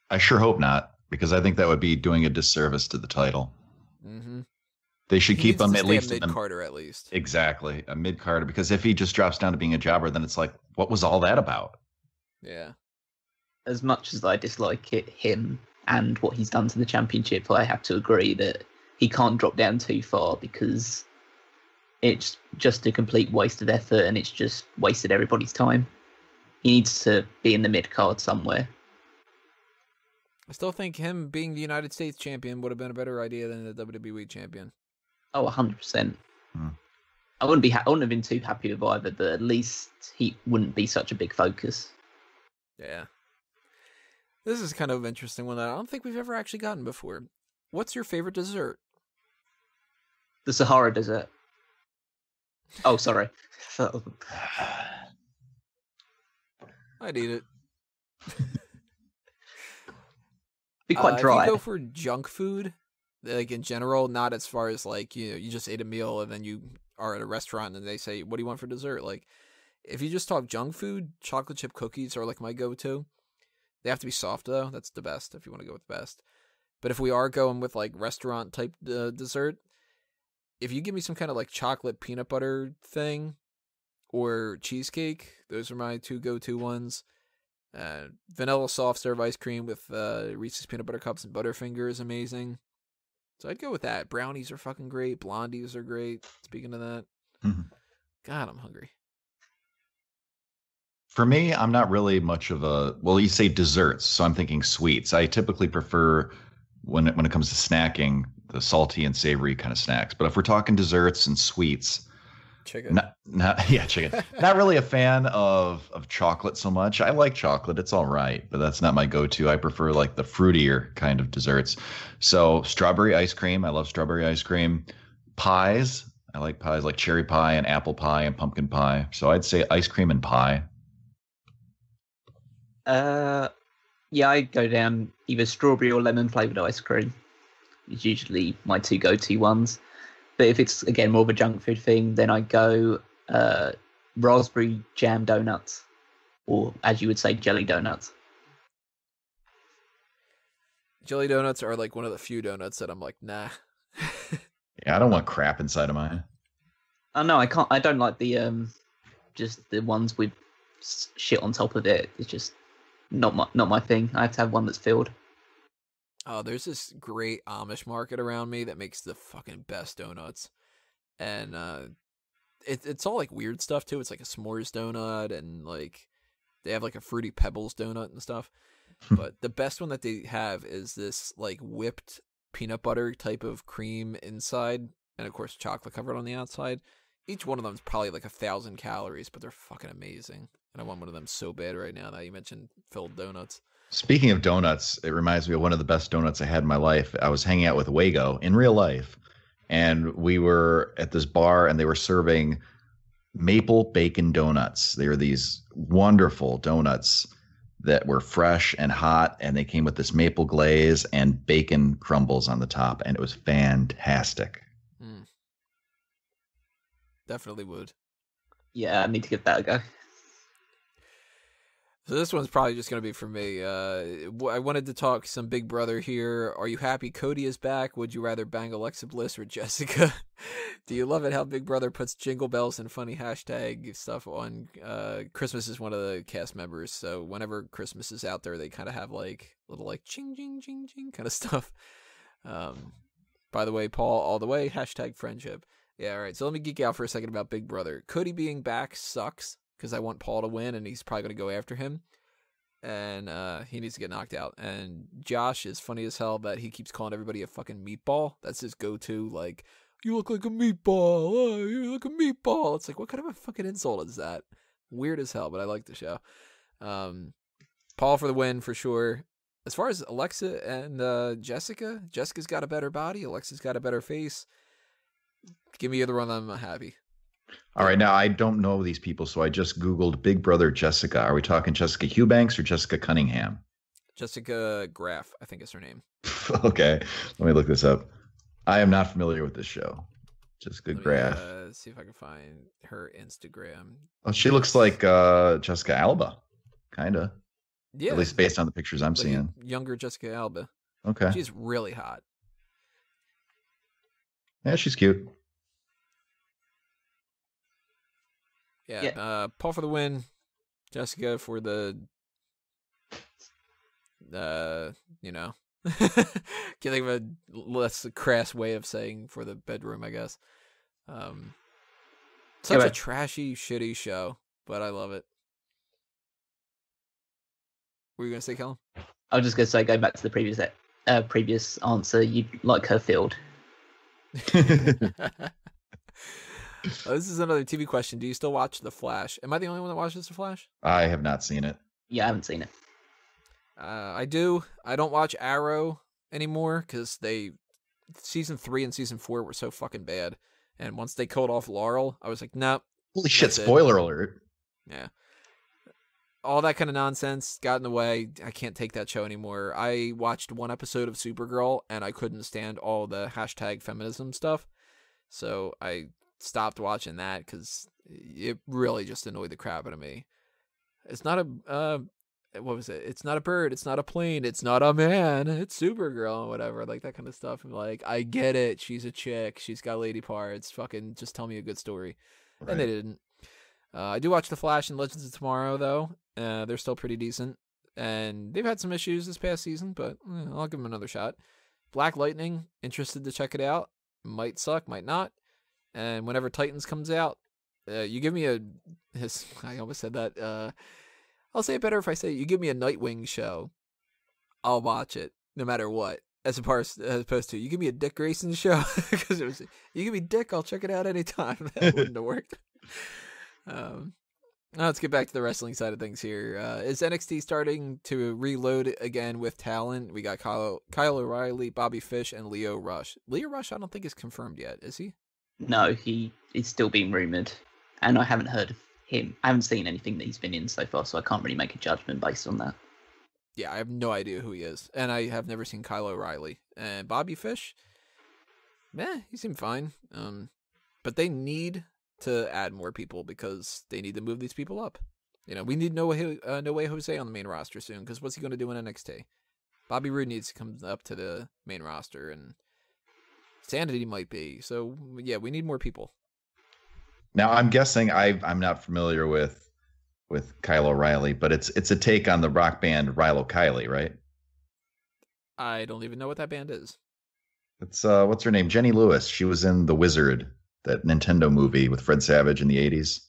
I sure hope not, because I think that would be doing a disservice to the title. Mm-hmm. They should keep him at least a mid-carder at least. Exactly, a mid-carder, because if he just drops down to being a jobber, then it's like, what was all that about? Yeah. As much as I dislike him and what he's done to the championship, I have to agree that he can't drop down too far because it's just a complete waste of effort and it's just wasted everybody's time. He needs to be in the mid-card somewhere. I still think him being the United States champion would have been a better idea than the WWE champion. Oh, 100%. I wouldn't have been too happy with either, but at least he wouldn't be such a big focus. Yeah. This is kind of an interesting one that I don't think we've ever actually gotten before. What's your favorite dessert? The Sahara Desert. Oh, sorry. I'd eat it. Be quite dry. If you go for junk food, like in general, not as far as like, you just ate a meal and then you are at a restaurant and they say, what do you want for dessert? Like, if you just talk junk food, chocolate chip cookies are like my go-to. They have to be soft though. That's the best if you want to go with the best. But if we are going with like restaurant type dessert, if you give me some kind of like chocolate peanut butter thing or cheesecake, those are my two go-to ones. Vanilla soft serve ice cream with Reese's peanut butter cups and Butterfinger is amazing. So I'd go with that. Brownies are fucking great. Blondies are great. Speaking of that. God, I'm hungry. For me, I'm not really much of well, you say desserts, so I'm thinking sweets. I typically prefer, when it comes to snacking, the salty and savory kind of snacks. But if we're talking desserts and sweets, chicken. Chicken. Not really a fan of chocolate so much. I like chocolate. It's all right, but that's not my go-to. I prefer like the fruitier kind of desserts. So strawberry ice cream. I love strawberry ice cream. Pies. I like pies like cherry pie and apple pie and pumpkin pie. So I'd say ice cream and pie. Yeah, I go down either strawberry or lemon flavored ice cream. It's usually my two go-to ones. But if it's, again, more of a junk food thing, then I go raspberry jam donuts, or as you would say, jelly donuts. Jelly donuts are like one of the few donuts that I'm like, nah. Yeah, I don't want crap inside of mine. Oh no, I can't. I don't like the just the ones with shit on top of it. It's just not my thing. I have to have one that's filled. Oh, there's this great Amish market around me that makes the fucking best donuts. And it's all like weird stuff too. It's like a s'mores donut and like they have like a Fruity Pebbles donut and stuff. But the best one that they have is this like whipped peanut butter type of cream inside, and of course chocolate covered on the outside. Each one of them is probably like 1,000 calories, but they're fucking amazing. And I want one of them so bad right now that you mentioned filled donuts. Speaking of donuts, it reminds me of one of the best donuts I had in my life. I was hanging out with Wago in real life, and we were at this bar, and they were serving maple bacon donuts. They were these wonderful donuts that were fresh and hot, and they came with this maple glaze and bacon crumbles on the top, and it was fantastic. Definitely would. Yeah, I need to give that a go. So this one's probably just going to be for me. I wanted to talk some Big Brother here. Are you happy Cody is back? Would you rather bang Alexa Bliss or Jessica? Do you love it how Big Brother puts jingle bells and funny hashtag stuff on? Christmas is one of the cast members, so whenever Christmas is out there, they kind of have like little like ching, ching, ching, ching kind of stuff. By the way, Paul, all the way, hashtag friendship. Yeah, all right. So let me geek out for a second about Big Brother. Cody being back sucks because I want Paul to win, and he's probably going to go after him. And he needs to get knocked out. And Josh is funny as hell that he keeps calling everybody a fucking meatball. That's his go-to, like, you look like a meatball. Oh, you look a meatball. It's like, what kind of a fucking insult is that? Weird as hell, but I like the show. Paul for the win, for sure. As far as Alexa and Jessica, Jessica's got a better body. Alexa's got a better face. Give me either one of them, I'm happy. All right, now I don't know these people, so I just Googled Big Brother Jessica. Are we talking Jessica Eubanks or Jessica Cunningham? Jessica Graff, I think is her name. Okay, let me look this up. I am not familiar with this show. Jessica Graff. See if I can find her Instagram. Oh, she looks like Jessica Alba, kind of. Yeah. At least based on the pictures I'm like seeing. Younger Jessica Alba. Okay. She's really hot. Yeah, she's cute. Yeah. Paul for the win. Jessica for the, you know. Can't think of a less crass way of saying for the bedroom, I guess. Such a trashy, shitty show, but I love it. What were you going to say, Callum? I was just going to say, go back to the previous answer. You like her field. This is another TV question. Do you still watch The Flash? Am I the only one that watches The Flash? I have not seen it. Yeah, I haven't seen it. I do. I don't watch Arrow anymore because season 3 and season 4 were so fucking bad. And once they killed off Laurel, I was like, nope. Holy shit, spoiler alert. Yeah. All that kind of nonsense got in the way. I can't take that show anymore. I watched one episode of Supergirl, and I couldn't stand all the hashtag feminism stuff. So I stopped watching that because it really just annoyed the crap out of me. It's not a... what was it? It's not a bird. It's not a plane. It's not a man. It's Supergirl and whatever. Like that kind of stuff. I'm like, I get it. She's a chick. She's got lady parts. Fucking just tell me a good story. Right. And they didn't. I do watch The Flash and Legends of Tomorrow, though. They're still pretty decent. And they've had some issues this past season, but I'll give them another shot. Black Lightning, interested to check it out. Might suck, might not. And whenever Titans comes out, you give me I almost said that. I'll say it better if I say you give me a Nightwing show, I'll watch it no matter what. As opposed to you give me a Dick Grayson show because you give me Dick, I'll check it out anytime. That wouldn't have worked. Now let's get back to the wrestling side of things here. Is NXT starting to reload again with talent? We got Kyle O'Reilly, Bobby Fish, and Leo Rush. Leo Rush, I don't think is confirmed yet, is he? No, he is still being rumored, and I haven't heard of him. I haven't seen anything that he's been in so far, so I can't really make a judgment based on that. Yeah, I have no idea who he is, and I have never seen Kyle O'Reilly. And Bobby Fish, he seemed fine. But they need to add more people because they need to move these people up. You know, we need No Way Jose on the main roster soon because what's he going to do in NXT? Bobby Roode needs to come up to the main roster, and Sanity might be. So, yeah, we need more people. Now, I'm guessing I'm not familiar with Kyle O'Reilly, but it's a take on the rock band Rilo Kiley, right? I don't even know what that band is. It's what's her name? Jenny Lewis. She was in The Wizard, that Nintendo movie with Fred Savage in the 80s.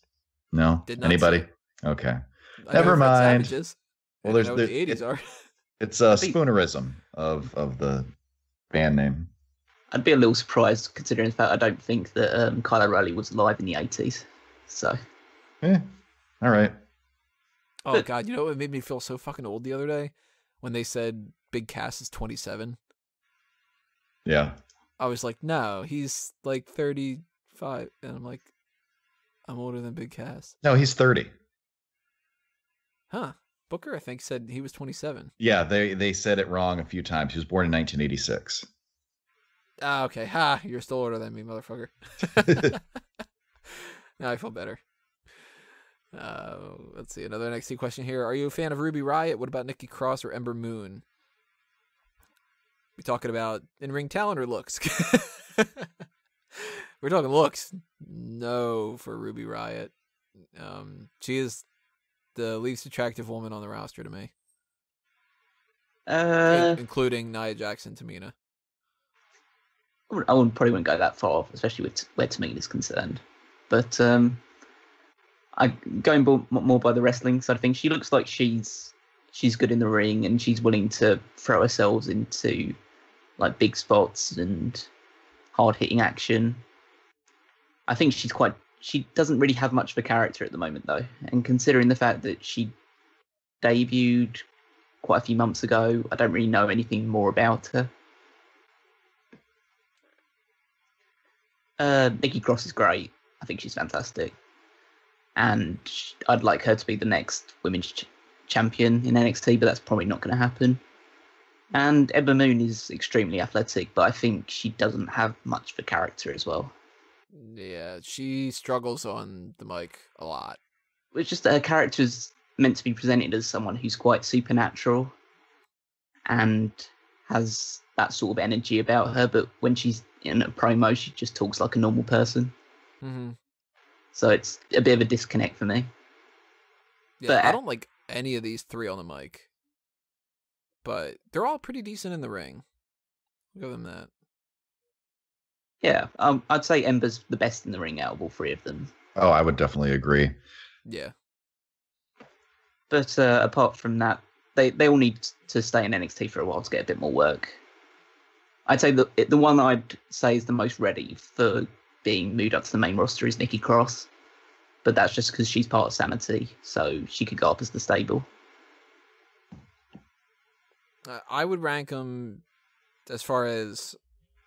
No? Anybody? Okay. Never mind. Well, there's the 80s are. It's a spoonerism of the band name. I'd be a little surprised considering the fact I don't think that Kylo Riley was alive in the 80s. So. All right. Oh, But- God. You know what made me feel so fucking old the other day? When they said Big Cass is 27. Yeah. I was like, no, he's like 35. And I'm like, I'm older than Big Cass. No, he's 30. Huh. Booker, I think, said he was 27. Yeah, they said it wrong a few times. He was born in 1986. Ah, okay. Ha, you're still older than me, motherfucker. Now I feel better. Let's see. Another NXT question here. Are you a fan of Ruby Riott? What about Nikki Cross or Ember Moon? We talking about in-ring talent or looks? We're talking looks. No for Ruby Riott. She is the least attractive woman on the roster to me. Including Nia Jackson, Tamina. I probably wouldn't go that far, especially with where Tamina's concerned. But going more by the wrestling side of things, she looks like she's good in the ring and she's willing to throw herself into like big spots and hard hitting action. I think she doesn't really have much of a character at the moment though, and considering the fact that she debuted quite a few months ago, I don't really know anything more about her. Nikki Cross is great. I think she's fantastic. And I'd like her to be the next women's champion in NXT, but that's probably not going to happen. And Ember Moon is extremely athletic, but I think she doesn't have much of a character as well. Yeah, she struggles on the mic a lot. It's just that her character is meant to be presented as someone who's quite supernatural and has that sort of energy about her, but when she's in a promo, she just talks like a normal person. Mm-hmm. So it's a bit of a disconnect for me. Yeah, But I don't like any of these three on the mic, but they're all pretty decent in the ring. I'll give them that. Yeah, I'd say Ember's the best in the ring out of all three of them. Oh, I would definitely agree. Yeah. But apart from that, they all need to stay in NXT for a while to get a bit more work. I'd say the one I'd say is the most ready for being moved up to the main roster is Nikki Cross. But that's just because she's part of Sanity, so she could go up as the stable. I would rank them as far as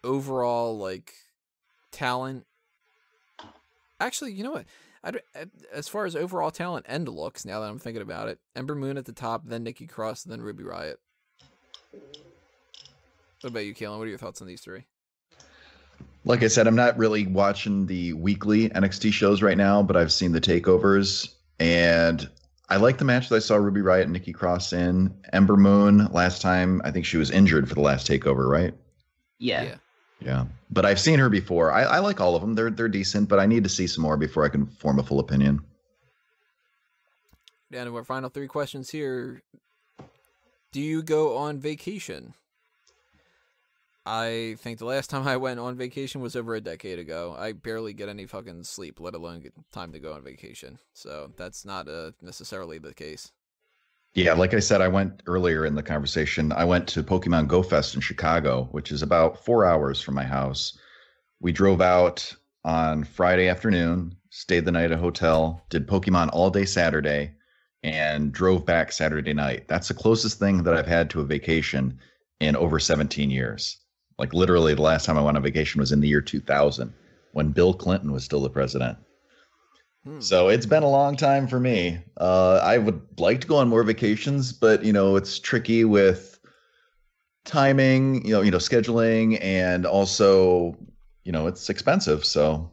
overall, like, talent. Actually, you know what? As far as overall talent and looks, now that I'm thinking about it, Ember Moon at the top, then Nikki Cross, then Ruby Riott. What about you, Kalen? What are your thoughts on these three? Like I said, I'm not really watching the weekly NXT shows right now, but I've seen the takeovers, and I like the match that I saw Ruby Riott and Nikki Cross in. Ember Moon, last time, I think she was injured for the last takeover, right? Yeah. Yeah. But I've seen her before. I like all of them. They're decent, but I need to see some more before I can form a full opinion. And our final three questions here. Do you go on vacation? I think the last time I went on vacation was over a decade ago. I barely get any fucking sleep, let alone get time to go on vacation. So that's not necessarily the case. Yeah, like I said, I went earlier in the conversation. I went to Pokemon Go Fest in Chicago, which is about 4 hours from my house. We drove out on Friday afternoon, stayed the night at a hotel, did Pokemon all day Saturday, and drove back Saturday night. That's the closest thing that I've had to a vacation in over 17 years. Like literally the last time I went on vacation was in the year 2000 when Bill Clinton was still the president. So it's been a long time for me. I would like to go on more vacations, but it's tricky with timing, scheduling, and also, it's expensive. So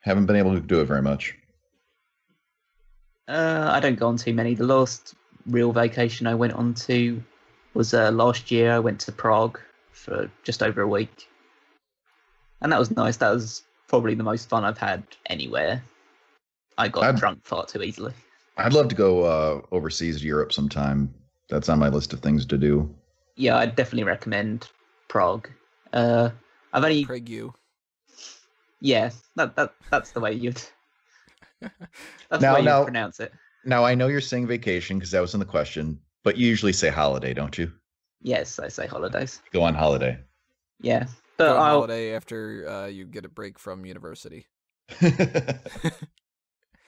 haven't been able to do it very much. I don't go on too many. The last real vacation I went on to was last year. I went to Prague for just over a week. And that was nice. That was probably the most fun I've had anywhere. I got drunk far too easily. I'd love to go overseas to Europe sometime. That's on my list of things to do. Yeah, I'd definitely recommend Prague. I've only Prague. Yeah, that's the way you'd. That's the way you pronounce it. Now I know you're saying vacation because that was in the question, but you usually say holiday, don't you? Yes, I say holidays. Go on holiday. Yeah, Go but on I'll holiday after you get a break from university.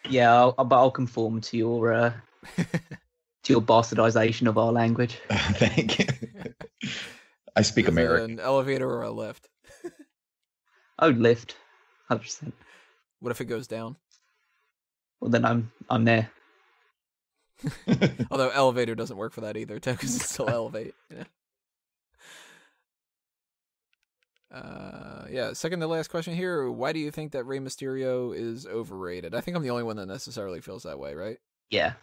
I'll conform to your bastardization of our language. Thank you. I speak Is it American. an elevator or a lift? Oh, lift, 100%. What if it goes down? Well, then I'm there. Although elevator doesn't work for that either, too, because it's still elevate. Yeah. Yeah. Second to last question here. Why do you think that Rey Mysterio is overrated? I think I'm the only one that necessarily feels that way, right? Yeah.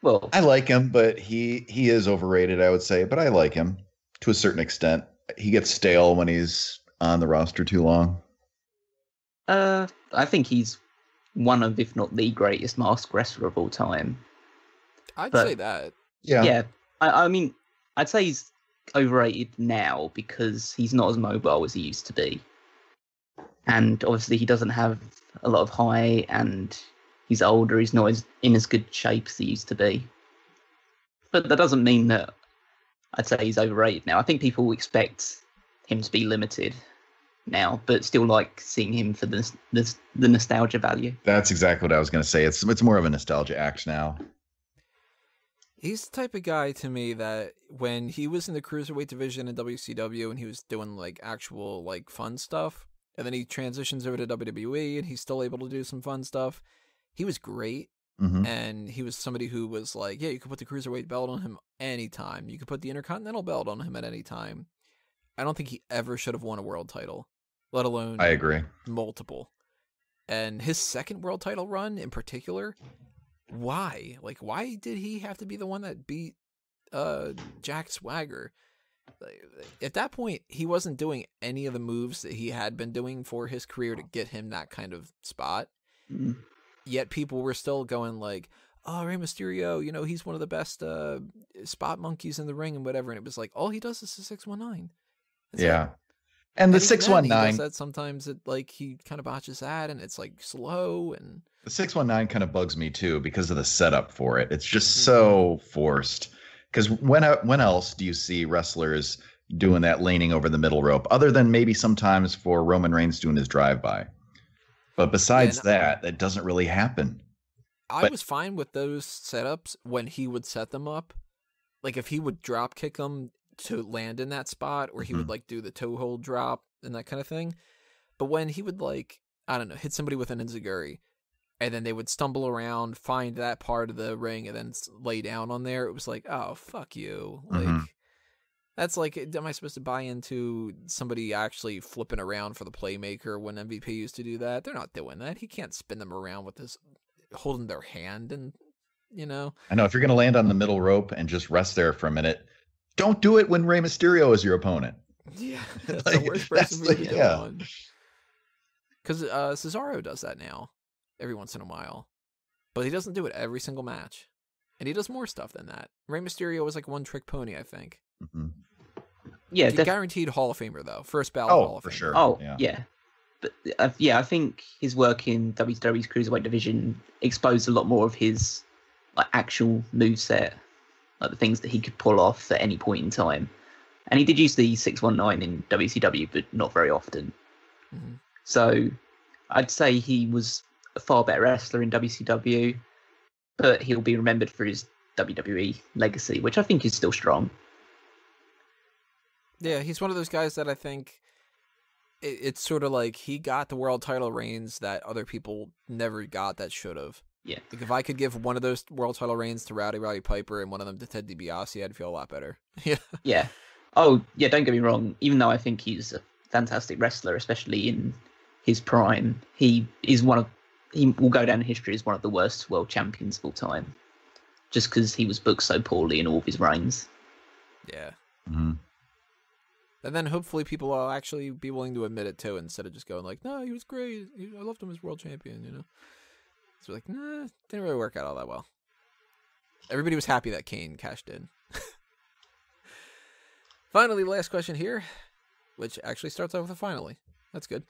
Well, I like him, but he is overrated, I would say. But I like him to a certain extent. He gets stale when he's on the roster too long. I think he's one of, if not the greatest masked wrestler of all time. I'd But- say that. Yeah, I mean, I'd say he's overrated now because he's not as mobile as he used to be, and obviously he doesn't have a lot of height, and he's older. He's not in as good shape as he used to be. But that doesn't mean that I'd say he's overrated now. I think people expect him to be limited now, but still like seeing him for the nostalgia value. That's exactly what I was going to say. It's more of a nostalgia act now. He's the type of guy to me that when he was in the cruiserweight division in WCW and he was doing like actual like fun stuff, and then he transitions over to WWE and he's still able to do some fun stuff, he was great. Mm-hmm. And he was somebody who was like, yeah, you could put the cruiserweight belt on him anytime. You could put the Intercontinental belt on him at any time. I don't think he ever should have won a world title, let alone I agree. multiple. And his second world title run in particular, why? Like, why did he have to be the one that beat Jack Swagger? At that point, he wasn't doing any of the moves that he had been doing for his career to get him that kind of spot. Mm. Yet people were still going like, oh, Rey Mysterio, you know, he's one of the best spot monkeys in the ring and whatever. And it was like, all he does is the 619. Yeah. And the even then, 619, he does that sometimes. It like he kind of botches that, and it's like slow and the 619 kind of bugs me too because of the setup for it. It's just so forced. Because when else do you see wrestlers doing that laning over the middle rope, other than maybe sometimes for Roman Reigns doing his drive-by? But besides that doesn't really happen. I was fine with those setups when he would set them up. Like if he would drop kick them to land in that spot, or he would like do the toe hold drop and that kind of thing. But when he would like, I don't know, hit somebody with an enziguri, and then they would stumble around, find that part of the ring, and then lay down on there, it was like, oh, fuck you. Like, that's like, am I supposed to buy into somebody actually flipping around for the playmaker when MVP used to do that? They're not doing that. He can't spin them around with this, holding their hand, and, you know. I know, if you're going to land on the middle rope and just rest there for a minute, don't do it when Rey Mysterio is your opponent. Yeah, that's Like, the worst person that's we the- can yeah. on. Because Cesaro does that now, every once in a while. But he doesn't do it every single match. And he does more stuff than that. Rey Mysterio was like one trick pony, I think. Mhm. Yeah, Guaranteed Hall of Famer, though. First ballot Hall Oh, of for Famer. sure. Oh, Yeah. yeah. But I think his work in WWE's Cruiserweight division exposed a lot more of his like actual moveset, like the things that he could pull off at any point in time. And he did use the 619 in WCW, but not very often. Mhm. So I'd say he was a far better wrestler in WCW, but he'll be remembered for his WWE legacy, which I think is still strong. Yeah, he's one of those guys that I think it's sort of like he got the world title reigns that other people never got that should have. Yeah. Like if I could give one of those world title reigns to Roddy Piper and one of them to Ted DiBiase, I'd feel a lot better. Yeah. Yeah. Oh, yeah, don't get me wrong. Even though I think he's a fantastic wrestler, especially in his prime, he will go down in history as one of the worst world champions of all time. Just because he was booked so poorly in all of his reigns. Yeah. Mhm. And then hopefully people will actually be willing to admit it too, instead of just going like, "No, he was great. I loved him as world champion." You know, so like, nah, didn't really work out all that well. Everybody was happy that Kane cashed in. Finally, last question here, which actually starts off with a finally. That's good.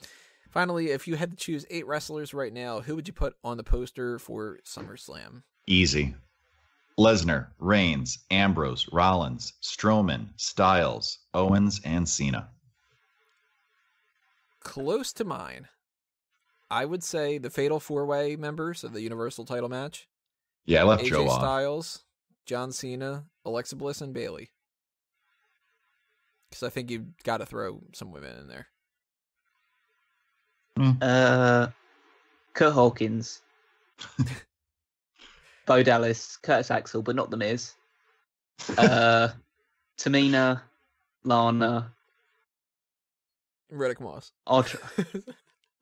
Finally, if you had to choose 8 wrestlers right now, who would you put on the poster for SummerSlam? Easy. Lesnar, Reigns, Ambrose, Rollins, Strowman, Styles, Owens, and Cena. close to mine. I would say the Fatal 4-Way members of the Universal title match. Yeah, I left AJ Joe off. Styles, John Cena, Alexa Bliss, and Bayley. Because I think you've got to throw some women in there. Kurt Hawkins, Bo Dallas, Curtis Axel, but not The Miz. Tamina, Lana, Riddick Moss.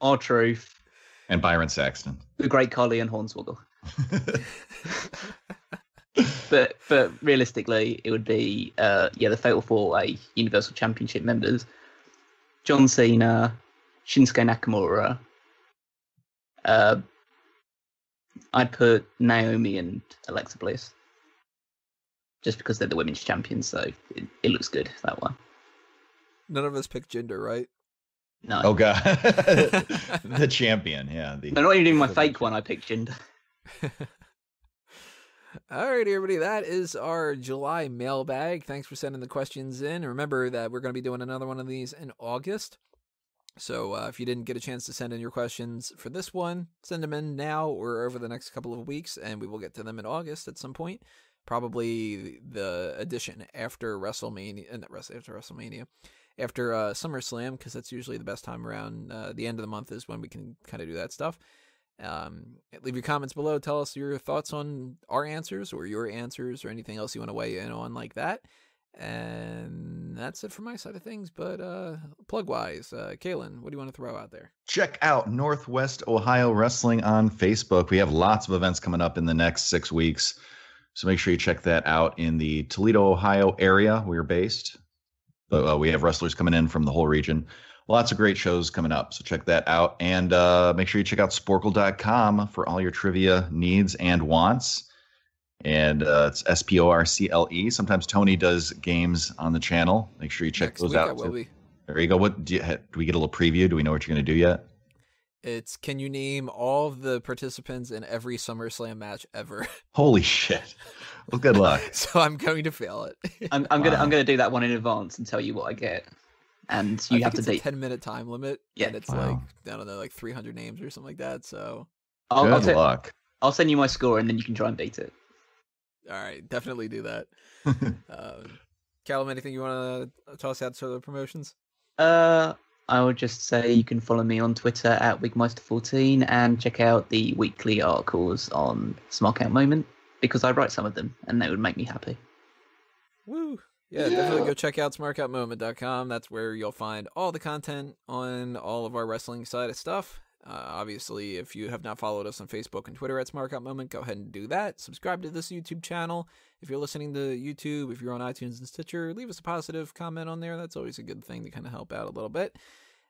R-Truth, And Byron Saxton. The Great Khali, and Hornswoggle. But realistically, it would be the Fatal 4-Way Universal Championship members: John Cena, Shinsuke Nakamura. I'd put Naomi and Alexa Bliss, just because they're the women's champions, so it looks good, that one. None of us picked gender, right? No. Oh god, the champion. Yeah. No, not even my fake one. I picked Jinder. Alrighty, everybody, that is our July mailbag. Thanks for sending the questions in. Remember that we're going to be doing another one of these in August. So if you didn't get a chance to send in your questions for this one, send them in now or over the next couple of weeks, and we will get to them in August at some point. Probably the edition after WrestleMania, after SummerSlam, because that's usually the best time around. The end of the month is when we can kind of do that stuff. Leave your comments below. Tell us your thoughts on our answers or your answers or anything else you want to weigh in on like that. And that's it for my side of things. But plug-wise, Kalen, what do you want to throw out there? Check out Northwest Ohio Wrestling on Facebook. We have lots of events coming up in the next 6 weeks. So make sure you check that out in the Toledo, Ohio area. We're based. But we have wrestlers coming in from the whole region. Lots of great shows coming up. So check that out. And make sure you check out sporkle.com for all your trivia needs and wants. And it's SPORCLE. Sometimes Tony does games on the channel. Make sure you check those out. There you go. What do we get a little preview? Do we know what you're going to do yet? It's, can you name all of the participants in every SummerSlam match ever? Holy shit. Well, good luck. So I'm going to fail it. I'm gonna do that one in advance and tell you what I get. And you have to beat a 10-minute time limit. Yeah. And it's like, I don't know, like 300 names or something like that. So good luck. I'll send you my score and then you can try and beat it. All right, definitely do that. Callum, anything you want to toss out to the promotions? I would just say you can follow me on Twitter at Wigmeister14 and check out the weekly articles on Smark Out Moment, because I write some of them and they would make me happy. Woo! Yeah, definitely go check out smarkoutmoment.com. That's where you'll find all the content on all of our wrestling side of stuff. Obviously, if you have not followed us on Facebook and Twitter at Smark Out Moment, go ahead and do that. Subscribe to this YouTube channel. If you're listening to YouTube, if you're on iTunes and Stitcher, leave us a positive comment on there. That's always a good thing to kind of help out a little bit.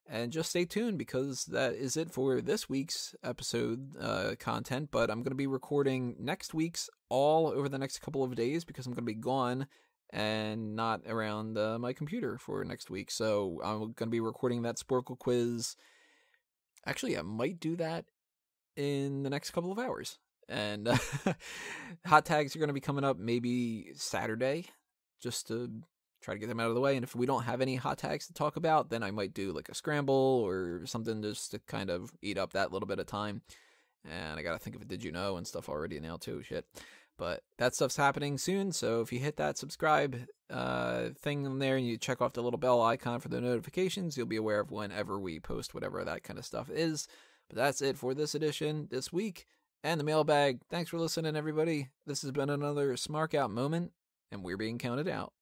And just stay tuned, because that is it for this week's episode content. But I'm going to be recording next week's all over the next couple of days, because I'm going to be gone and not around my computer for next week. So I'm going to be recording that Sporkle quiz. Actually, I might do that in the next couple of hours. And hot tags are going to be coming up maybe Saturday, just to try to get them out of the way. And if we don't have any hot tags to talk about, then I might do like a scramble or something just to kind of eat up that little bit of time. And I got to think of it, did you know, and stuff already now too, shit. But that stuff's happening soon, so if you hit that subscribe thing in there and you check off the little bell icon for the notifications, you'll be aware of whenever we post whatever that kind of stuff is. But that's it for this edition, this week, and the mailbag. Thanks for listening, everybody. This has been another Smark Out Moment, and we're being counted out.